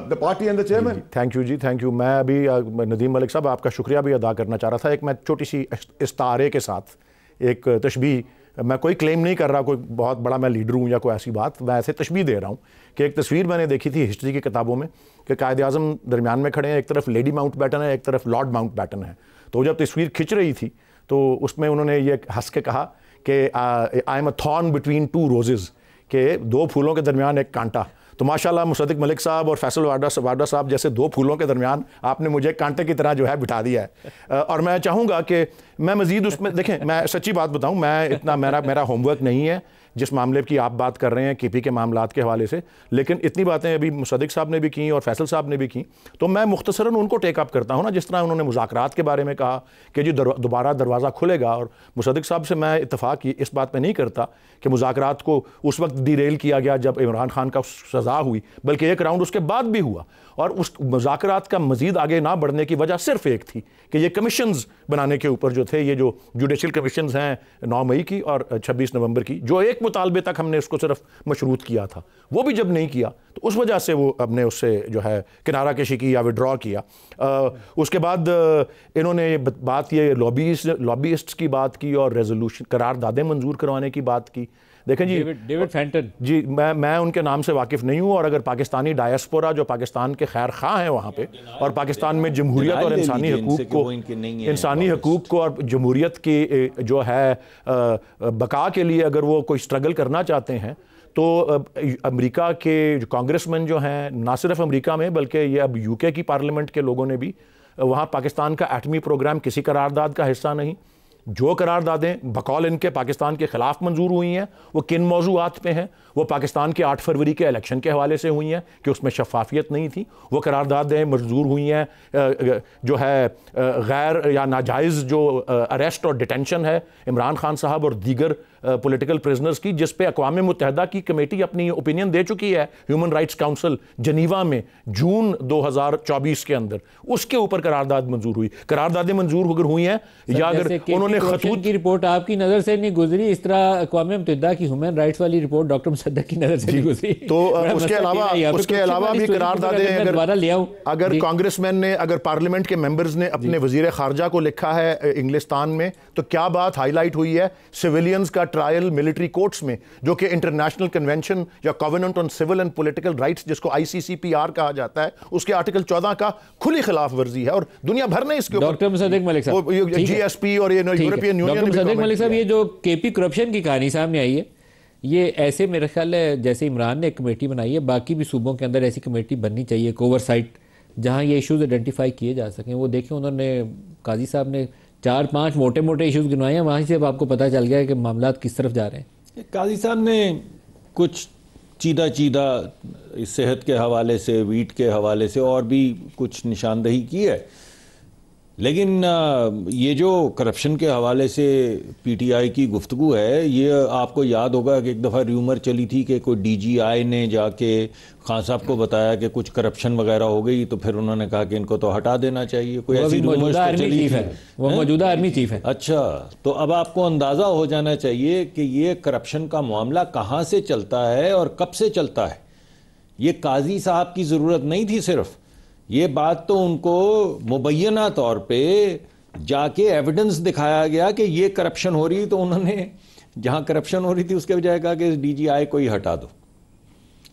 Speaker 2: the party and the chairman.
Speaker 3: Thank you ji, thank you. मैं अभी नदीम मलिक साहब आपका शुक्रिया भी अदा करना चाह रहा था। एक मैं छोटी सी इस्तारे के साथ एक तशबीह, मैं कोई क्लेम नहीं कर रहा कोई बहुत बड़ा मैं लीडर हूँ या कोई ऐसी बात, मैं ऐसे तशबीह दे रहा हूँ कि एक तस्वीर मैंने देखी थी हिस्ट्री की किताबों में कि कायद आज़म दरमियान में खड़े हैं, एक तरफ लेडी माउंट बैटन है, एक तरफ लॉर्ड माउंट बैटन है। तो जब तस्वीर खिंच रही थी तो उसमें उन्होंने ये हंस के कहा कि I am a thorn between two roses, के दो फूलों के दरमियान एक कांटा। तो माशाल्लाह मुसद्दिक मलिक साहब और फैसल वाडा साहब जैसे दो फूलों के दरमियान आपने मुझे कांटे की तरह जो है बिठा दिया है। और मैं चाहूँगा कि मैं मज़ीद उसमें देखें, मैं सच्ची बात बताऊँ, मैं इतना मेरा होमवर्क नहीं है जिस मामले की आप बात कर रहे हैं केपी के मामलात के हवाले से, लेकिन इतनी बातें अभी मुसद्दिक साहब ने भी की और फैसल साहब ने भी की, तो मैं मुख्तसरन उनको टेकअप करता हूँ ना। जिस तरह उन्होंने मुज़ाकरात के बारे में कहा कि जी दोबारा दरवाज़ा खुलेगा, और मुसद्दिक साहब से मैं इत्तफाक इस बात में नहीं करता कि मुज़ाकरात को उस वक्त डिरेल किया गया जब इमरान खान का सज़ा हुई, बल्कि एक राउंड उसके बाद भी हुआ, और उस मुज़ाकरात का मज़ीद आगे ना बढ़ने की वजह सिर्फ एक थी कि ये कमीशंस बनाने के ऊपर जो थे, ये जो जुडिशल कमीशंस हैं 9 मई की और 26 नवंबर की, जो एक मुतालबे तक हमने उसको सिर्फ मशरूत किया था, वो भी जब नहीं किया तो उस वजह से वो हमने उससे जो है किनारा कशी की या विड्रॉ किया। उसके बाद इन्होंने बात ये लॉबीइस्ट्स की बात की और रेजोल्यूशन करारदादें मंजूर करवाने की बात की। देखें जी,
Speaker 1: डेविड फैंटन जी,
Speaker 3: मैं उनके नाम से वाकिफ़ नहीं हूँ, और अगर पाकिस्तानी डायस्पोरा जो पाकिस्तान के खैर खा हैं वहाँ पे, और पाकिस्तान में जमहूरियत और इंसानी हकूक़ को और जमहूरियत की जो है बका के लिए अगर वो कोई स्ट्रगल करना चाहते हैं, तो अमेरिका के जो कांग्रेसमैन जो हैं, ना सिर्फ अमेरिका में बल्कि ये अब यूके की पार्लियामेंट के लोगों ने भी, वहाँ पाकिस्तान का एटमी प्रोग्राम किसी करारदाद का हिस्सा नहीं। जो करारदादें बकौल इनके पाकिस्तान के ख़िलाफ़ मंजूर हुई हैं वो किन मौज़ूआत पे हैं, वो पाकिस्तान के 8 फरवरी के इलेक्शन के हवाले से हुई हैं कि उसमें शफाफियत नहीं थी। वो करारदादें मंजूर हुई हैं जो है गैर या नाजायज़ जो अरेस्ट और डिटेंशन है इमरान खान साहब और दीगर पॉलिटिकल प्रिजनर्स की, जिस पे अक़वाम मुत्तहिदा की कमेटी अपनी ओपिनियन दे चुकी है ह्यूमन राइट्स काउंसिल जनीवा में जून 2024 के अंदर, उसके ऊपर करारदाद मंजूर हुई। करारदादें मंजूर अगर हुई हैं या अगर उन्होंने खतूत
Speaker 1: की रिपोर्ट आपकी नज़र से नहीं गुजरी, इस तरह अक़वाम मुत्तहिदा की ह्यूमन राइट्स वाली रिपोर्ट डॉक्टर मुसद्दक की नज़र से नहीं गुजरी,
Speaker 3: तो उसके अलावा भी करारदादें अगर कांग्रेसमैन ने, अगर पार्लियामेंट के मेंबर्स ने अपने वजीर खारजा को लिखा है इंग्लिस्तान में, तो क्या बात हाईलाइट हुई है सिविलियंस का ट्रायल मिलिट्री कोर्ट्स में, जो कि इंटरनेशनल कन्वेंशन या covenant on civil and political rights जिसको ICCPR कहा जाता है, उसके आर्टिकल 14 का खुली खिलाफ वर्जी है, और दुनिया भर ने इसके
Speaker 1: डॉक्टर मुसद्दिक मलिक साहब
Speaker 3: GSP और यूरोपियन यूनियन।
Speaker 1: मुसद्दिक मलिक साहब, ये जो KP करप्शन की कहानी सामने आई है, ये ऐसे मेरे ख्याल है जैसे इमरान ने एक कमेटी बनाई है, बाकी भी सूबों के अंदर ऐसी कमेटी बननी चाहिए, एक ओवरसाइट, जहाँ ये इश्यूज आइडेंटिफाई किए जा सकें। वो देखें, उन्होंने काजी साहब ने 4-5 मोटे इश्यूज गिनवाए हैं, वहाँ से अब आपको पता चल गया है कि मामला किस तरफ जा रहे हैं।
Speaker 4: काजी साहब ने कुछ चीदा सेहत के हवाले से, वीट के हवाले से और भी कुछ निशानदही की है, लेकिन ये जो करप्शन के हवाले से PTI की गुफ्तगू है, ये आपको याद होगा कि एक दफ़ा र्यूमर चली थी कि कोई DGI ने जाके खान साहब को बताया कि कुछ करप्शन वगैरह हो गई, तो फिर उन्होंने कहा कि इनको तो हटा देना चाहिए। कोई ऐसी
Speaker 1: रूमर्स तो चली थी, वो मौजूदा आर्मी चीफ है।
Speaker 4: अच्छा, तो अब आपको अंदाज़ा हो जाना चाहिए कि ये करप्शन का मामला कहाँ से चलता है और कब से चलता है। ये काजी साहब की ज़रूरत नहीं थी सिर्फ, ये बात तो उनको मुबैना तौर पे जाके एविडेंस दिखाया गया कि ये करप्शन हो रही, तो उन्होंने जहां करप्शन हो रही थी उसके बजाय कहा कि DGI को ही हटा दो।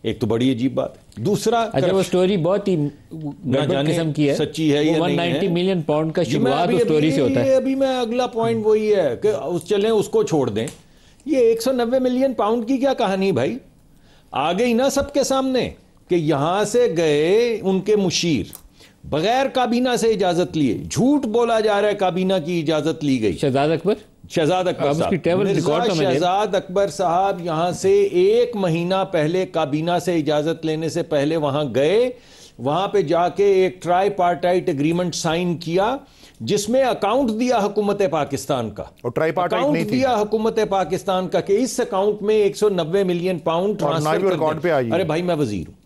Speaker 4: एक तो बड़ी अजीब बात है। दूसरा,
Speaker 1: अच्छा, वो स्टोरी बहुत ही गड़बड़ किस्म की है,
Speaker 4: सच्ची है या
Speaker 1: 190 मिलियन पाउंड का शुरुआत उस स्टोरी से होता है।
Speaker 4: अभी मैं अगला पॉइंट वही है कि चलें उसको छोड़ दें, ये 190 मिलियन पाउंड की क्या कहानी भाई, आ गई ना सबके सामने कि यहां से गए उनके मुशीर बगैर काबीना से इजाजत लिए, झूठ बोला जा रहा है काबीना की इजाजत ली गई।
Speaker 1: शहजाद अकबर
Speaker 4: शहजाद अकबर साहब यहां से 1 महीना पहले काबीना से इजाजत लेने से पहले वहां गए, वहां पे जाके एक ट्राईपार्टाइट एग्रीमेंट साइन किया जिसमें अकाउंट दिया हुकूमत पाकिस्तान का,
Speaker 3: और ट्राईपार्टाइट नहीं थी,
Speaker 4: दिया हुकूमत पाकिस्तान का कि इस अकाउंट में 190 मिलियन पाउंड ट्रांसफर
Speaker 3: रिकॉर्ड पे आई।
Speaker 4: अरे भाई, मैं वजीर हूं,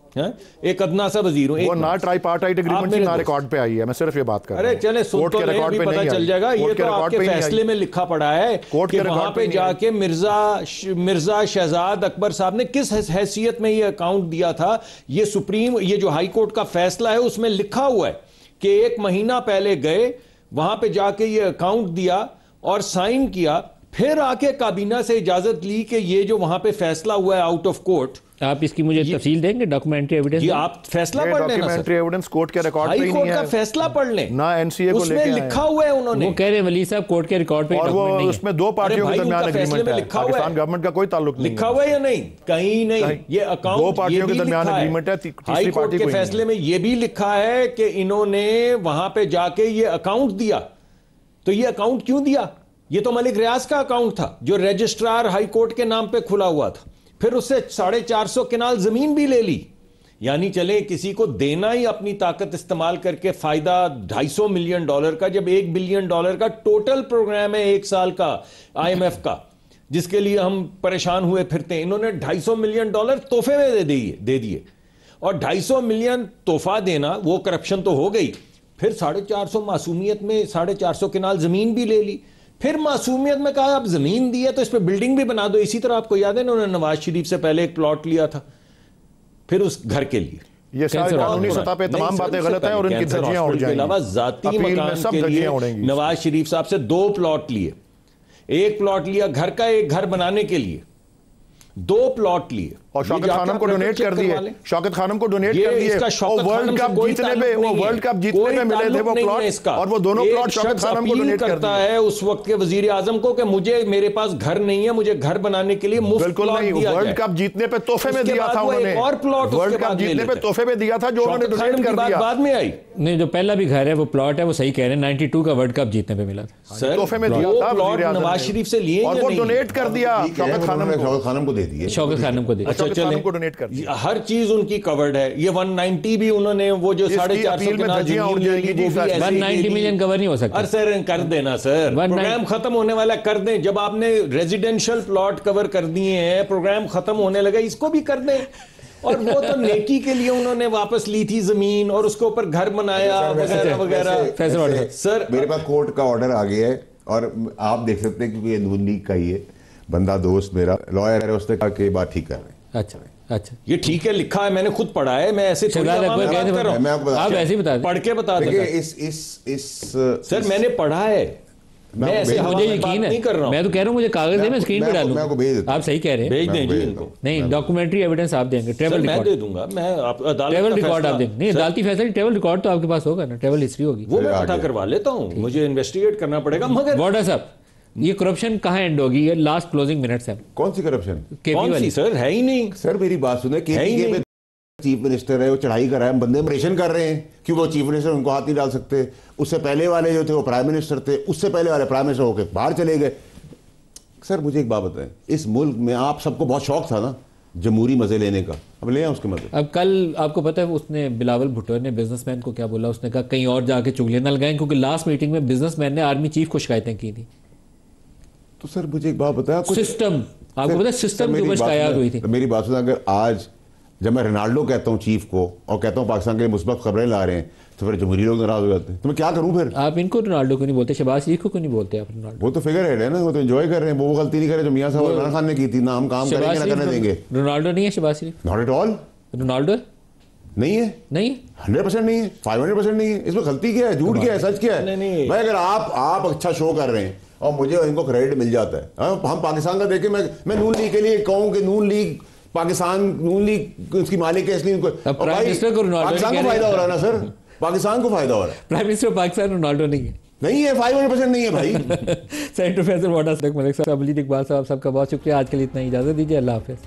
Speaker 4: एक अदना सा वजीर हूं,
Speaker 3: वो ना ट्राईपार्टाइट एग्रीमेंट ना रिकॉर्ड पे आई है, मैं सिर्फ ये बात कर रहा हूं।
Speaker 4: अरे चले, सुन तो ले, अभी पता चल जाएगा। ये तो आपके फैसले में लिखा पड़ा है कि वहां पे जाके मिर्जा शहजाद अकबर साहब ने किस हैसियत में ये अकाउंट दिया था, ये सुप्रीम, ये जो हाई कोर्ट का फैसला है उसमें लिखा हुआ है कि 1 महीना पहले गए, वहां पे जाके ये अकाउंट दिया और साइन किया, फिर आके काबीना से इजाजत ली कि ये जो वहां पे फैसला हुआ है आउट ऑफ कोर्ट,
Speaker 1: आप इसकी मुझे तफसील देंगे, डॉक्यूमेंट्री एविडेंस?
Speaker 4: ये आप फैसला पढ़ लेना सर,
Speaker 3: डॉक्यूमेंट्री एविडेंस कोर्ट के रिकॉर्ड पे ही
Speaker 4: हाई
Speaker 3: नहीं
Speaker 4: कोर्ट का
Speaker 3: है,
Speaker 4: फैसला पढ़ लें
Speaker 3: ना एनसीए को
Speaker 4: उसमें
Speaker 3: लेके
Speaker 4: लिखा हुआ है उन्होंने।
Speaker 1: वो कह रहे हैं वली साहब कोर्ट के रिकॉर्ड पे
Speaker 3: और वो
Speaker 1: डॉक्यूमेंट नहीं है।
Speaker 3: उसमें दो पार्टियों के दरमियान एग्रीमेंट है, पाकिस्तान गवर्नमेंट का कोई ताल्लुक नहीं
Speaker 4: लिखा हुआ है या नहीं? कहीं नहीं। ये अकाउंट
Speaker 3: दो पार्टियों के दरमियान एग्रीमेंट है,
Speaker 4: हाई कोर्ट के फैसले में ये भी लिखा है कि इन्होंने वहां पे जाके ये अकाउंट दिया। तो ये अकाउंट क्यों दिया? ये तो मलिक रियाज का अकाउंट था जो रजिस्ट्रार हाई कोर्ट के नाम पे खुला हुआ था। फिर उससे 450 कनाल जमीन भी ले ली। यानी चले किसी को देना ही अपनी ताकत इस्तेमाल करके फायदा $250 मिलियन का, जब $1 बिलियन का टोटल प्रोग्राम है 1 साल का IMF का, जिसके लिए हम परेशान हुए फिरते हैं। इन्होंने $250 मिलियन तोहफे में दे दिए। और $250 मिलियन तोहफा देना, वो करप्शन तो हो गई। फिर 450 मासूमियत में 450 कनाल जमीन भी ले ली। फिर मासूमियत में कहा आप जमीन दी है तो इस पर बिल्डिंग भी बना दो। इसी तरह आपको याद है ना, उन्होंने नवाज शरीफ से पहले एक प्लॉट लिया था, फिर उस घर के लिए।
Speaker 3: ये सारी कानूनी सतह पे तमाम बातें गलत है और इनकी धज्जियां उड़ जाएंगी।
Speaker 4: अलावा जाती मकान के लिए नवाज शरीफ साहब से 2 प्लॉट लिए। एक प्लॉट लिया घर का, एक घर बनाने के लिए 2 प्लॉट लिए
Speaker 3: और शौकत खानम को डोनेट कर दिए। शौकत खानम को डोनेट कर दिए। वर्ल्ड कप जीतने में, वो वर्ल्ड कप जीतने में मिले थे वो प्लॉट, और वो दोनों प्लॉट शौकत खानम को डोनेट करता
Speaker 4: है उस वक्त के वजीर आजम को कि मुझे, मेरे पास घर नहीं है, मुझे घर बनाने के लिए मुफ्त
Speaker 3: बिल्कुल नहीं। वर्ल्ड कप जीतने पे तोहफे में दिया था उन्होंने,
Speaker 4: और प्लॉट
Speaker 3: वर्ल्ड कप जीतने पे तोहफे में दिया था जो उन्होंने डोनेट कर दिया।
Speaker 4: बाद में आई
Speaker 1: नहीं, जो पहला भी घर है वो प्लॉट है, वो सही कह रहे हैं। 92 का वर्ल्ड कप जीतने पे मिला था
Speaker 4: सर,
Speaker 3: तोहफे में दिया था
Speaker 4: नवाज शरीफ से लिए
Speaker 3: और वो डोनेट कर दिया शौकत खानम को दे दिए।
Speaker 1: शौकत खानम को दिया।
Speaker 3: शौकत खानम को डोनेट कर दिया।
Speaker 4: हर चीज उनकी कवर्ड है। ये 190 भी उन्होंने, वो जो 450
Speaker 3: में धज्जियां उड़ जाएंगी जी।
Speaker 1: 190 मिलियन कवर नहीं हो सकता।
Speaker 4: अरे सर कर देना सर, प्रोग्राम खत्म होने वाला कर दें। जब आपने रेजिडेंशियल प्लॉट कवर कर दिए हैं, प्रोग्राम खत्म होने लगा, इसको भी कर दें। और वो तो नेकी के लिए उन्होंने वापस ली थी जमीन और उसके ऊपर घर बनाया वगैरह वगैरह। सर
Speaker 2: मेरे पास कोर्ट का ऑर्डर आ गया है और आप देख सकते हैं कि ये नून लीग का ही है बंदा, दोस्त मेरा लॉयर है, उसने कहा कि बात ठीक कर रहे हैं।
Speaker 1: अच्छा अच्छा,
Speaker 4: ये ठीक है, लिखा है, मैंने खुद पढ़ा है। मैं ऐसे
Speaker 1: आप ऐसे ही बता
Speaker 4: पढ़ के बता दें।
Speaker 2: इस
Speaker 4: सर मैंने पढ़ा है, मैं ऐसे
Speaker 1: मुझे यकीन है, कर रहा हूं। मैं तो कह रहा हूं मुझे कागज दे, मैं स्क्रीन पे डालूंगा। आप सही कह रहे हैं,
Speaker 4: भेज दें जी इनको।
Speaker 1: नहीं, डॉक्यूमेंट्री एविडेंस आप देंगे, ट्रैवल रिकॉर्ड
Speaker 4: मैं दे दूंगा। मैं
Speaker 1: ट्रैवल रिकॉर्ड आप देंगे। नहीं, अदालती फैसला, ट्रैवल रिकॉर्ड तो आपके पास होगा ना, ट्रैवल हिस्ट्री होगी,
Speaker 4: वो मैं पता करवा लेता हूं। मुझे इन्वेस्टिगेट करना पड़ेगा। मगर
Speaker 1: वार्डा साहब, ये करप्शन कहाँ एंड होगी? ये लास्ट क्लोजिंग मिनट्स है।
Speaker 2: कौन सी करप्शन?
Speaker 4: कौन सी सर? है ही नहीं
Speaker 2: सर। मेरी बात सुने, केपीके में चीफ मिनिस्टर है, वो चढ़ाई कर रहा है, बंदे ऑपरेशन कर रहे हैं, क्यों वो चीफ मिनिस्टर उनको हाथ नहीं डाल सकते? उससे पहले वाले जो थे वो प्राइम मिनिस्टर थे, उससे पहले वाले प्राइम मिनिस्टर होकर बाहर चले गए। सर मुझे एक बात बताएं, इस मुल्क में आप सबको बहुत शौक था ना जमहूरी मजे लेने का, अब ले आए उसके मजे।
Speaker 1: अब कल आपको पता है उसने, बिलावल भुट्टो ने बिजनेसमैन को क्या बोला? उसने कहा कहीं और जाके चुगलियां न लगाएं, क्योंकि लास्ट मीटिंग में बिजनेसमैन ने आर्मी चीफ को शिकायतें की थी।
Speaker 2: तो सर मुझे एक बात बताया,
Speaker 1: सिस्टम, आपको पता है सिस्टम की शिकायत हुई थी।
Speaker 2: मेरी बात सुना, अगर आज जब मैं रोनाल्डो कहता हूँ चीफ को और कहता हूँ पाकिस्तान के मुस्बत खबरें ला रहे हैं, तो फिर जमहूरी लोग नाराज हो जाते हैं। तो मैं क्या करूँ फिर?
Speaker 1: आप इनको रोनाल्डो को नहीं बोलते, शहबाज शरीफ को क्यों नहीं बोलते आप रोनाल्डो?
Speaker 2: वो तो फिगर हेड है ना, वो तो एंजॉय कर रहे हैं। वो गलती नहीं करे जो मियां साहब इमरान खान ने की थी ना, हम काम करेंगे ना करने देंगे।
Speaker 1: रोनाल्डो नहीं है शहबाज शरीफ,
Speaker 2: नॉट एट ऑल।
Speaker 1: रोनाल्डो
Speaker 2: नहीं है,
Speaker 1: नहीं
Speaker 2: 100% नहीं है, 500% नहीं है। इसमें गलती क्या है, झूठ क्या है, सच क्या है? भाई अगर आप अच्छा शो कर रहे हैं और मुझे इनको क्रेडिट मिल जाता है, हम पाकिस्तान का देखें, मैं नून लीग के लिए कहूँ कि नून लीग पाकिस्तान, नून लीग उसकी मालिक है, इसलिए पाकिस्तान को फायदा हो रहा है ना सर, पाकिस्तान को फायदा हो रहा है।
Speaker 1: प्राइम मिनिस्टर पाकिस्तान रोनाल्डो नहीं है,
Speaker 2: नहीं है, 500% नहीं है भाई।
Speaker 1: सेंटर प्रोफेसर वाडा मलिक साहब, अली इकबाल साहब, सबका बहुत शुक्रिया। आज के लिए इतना ही, इजाजत दीजिए, अल्लाह हाफिज़।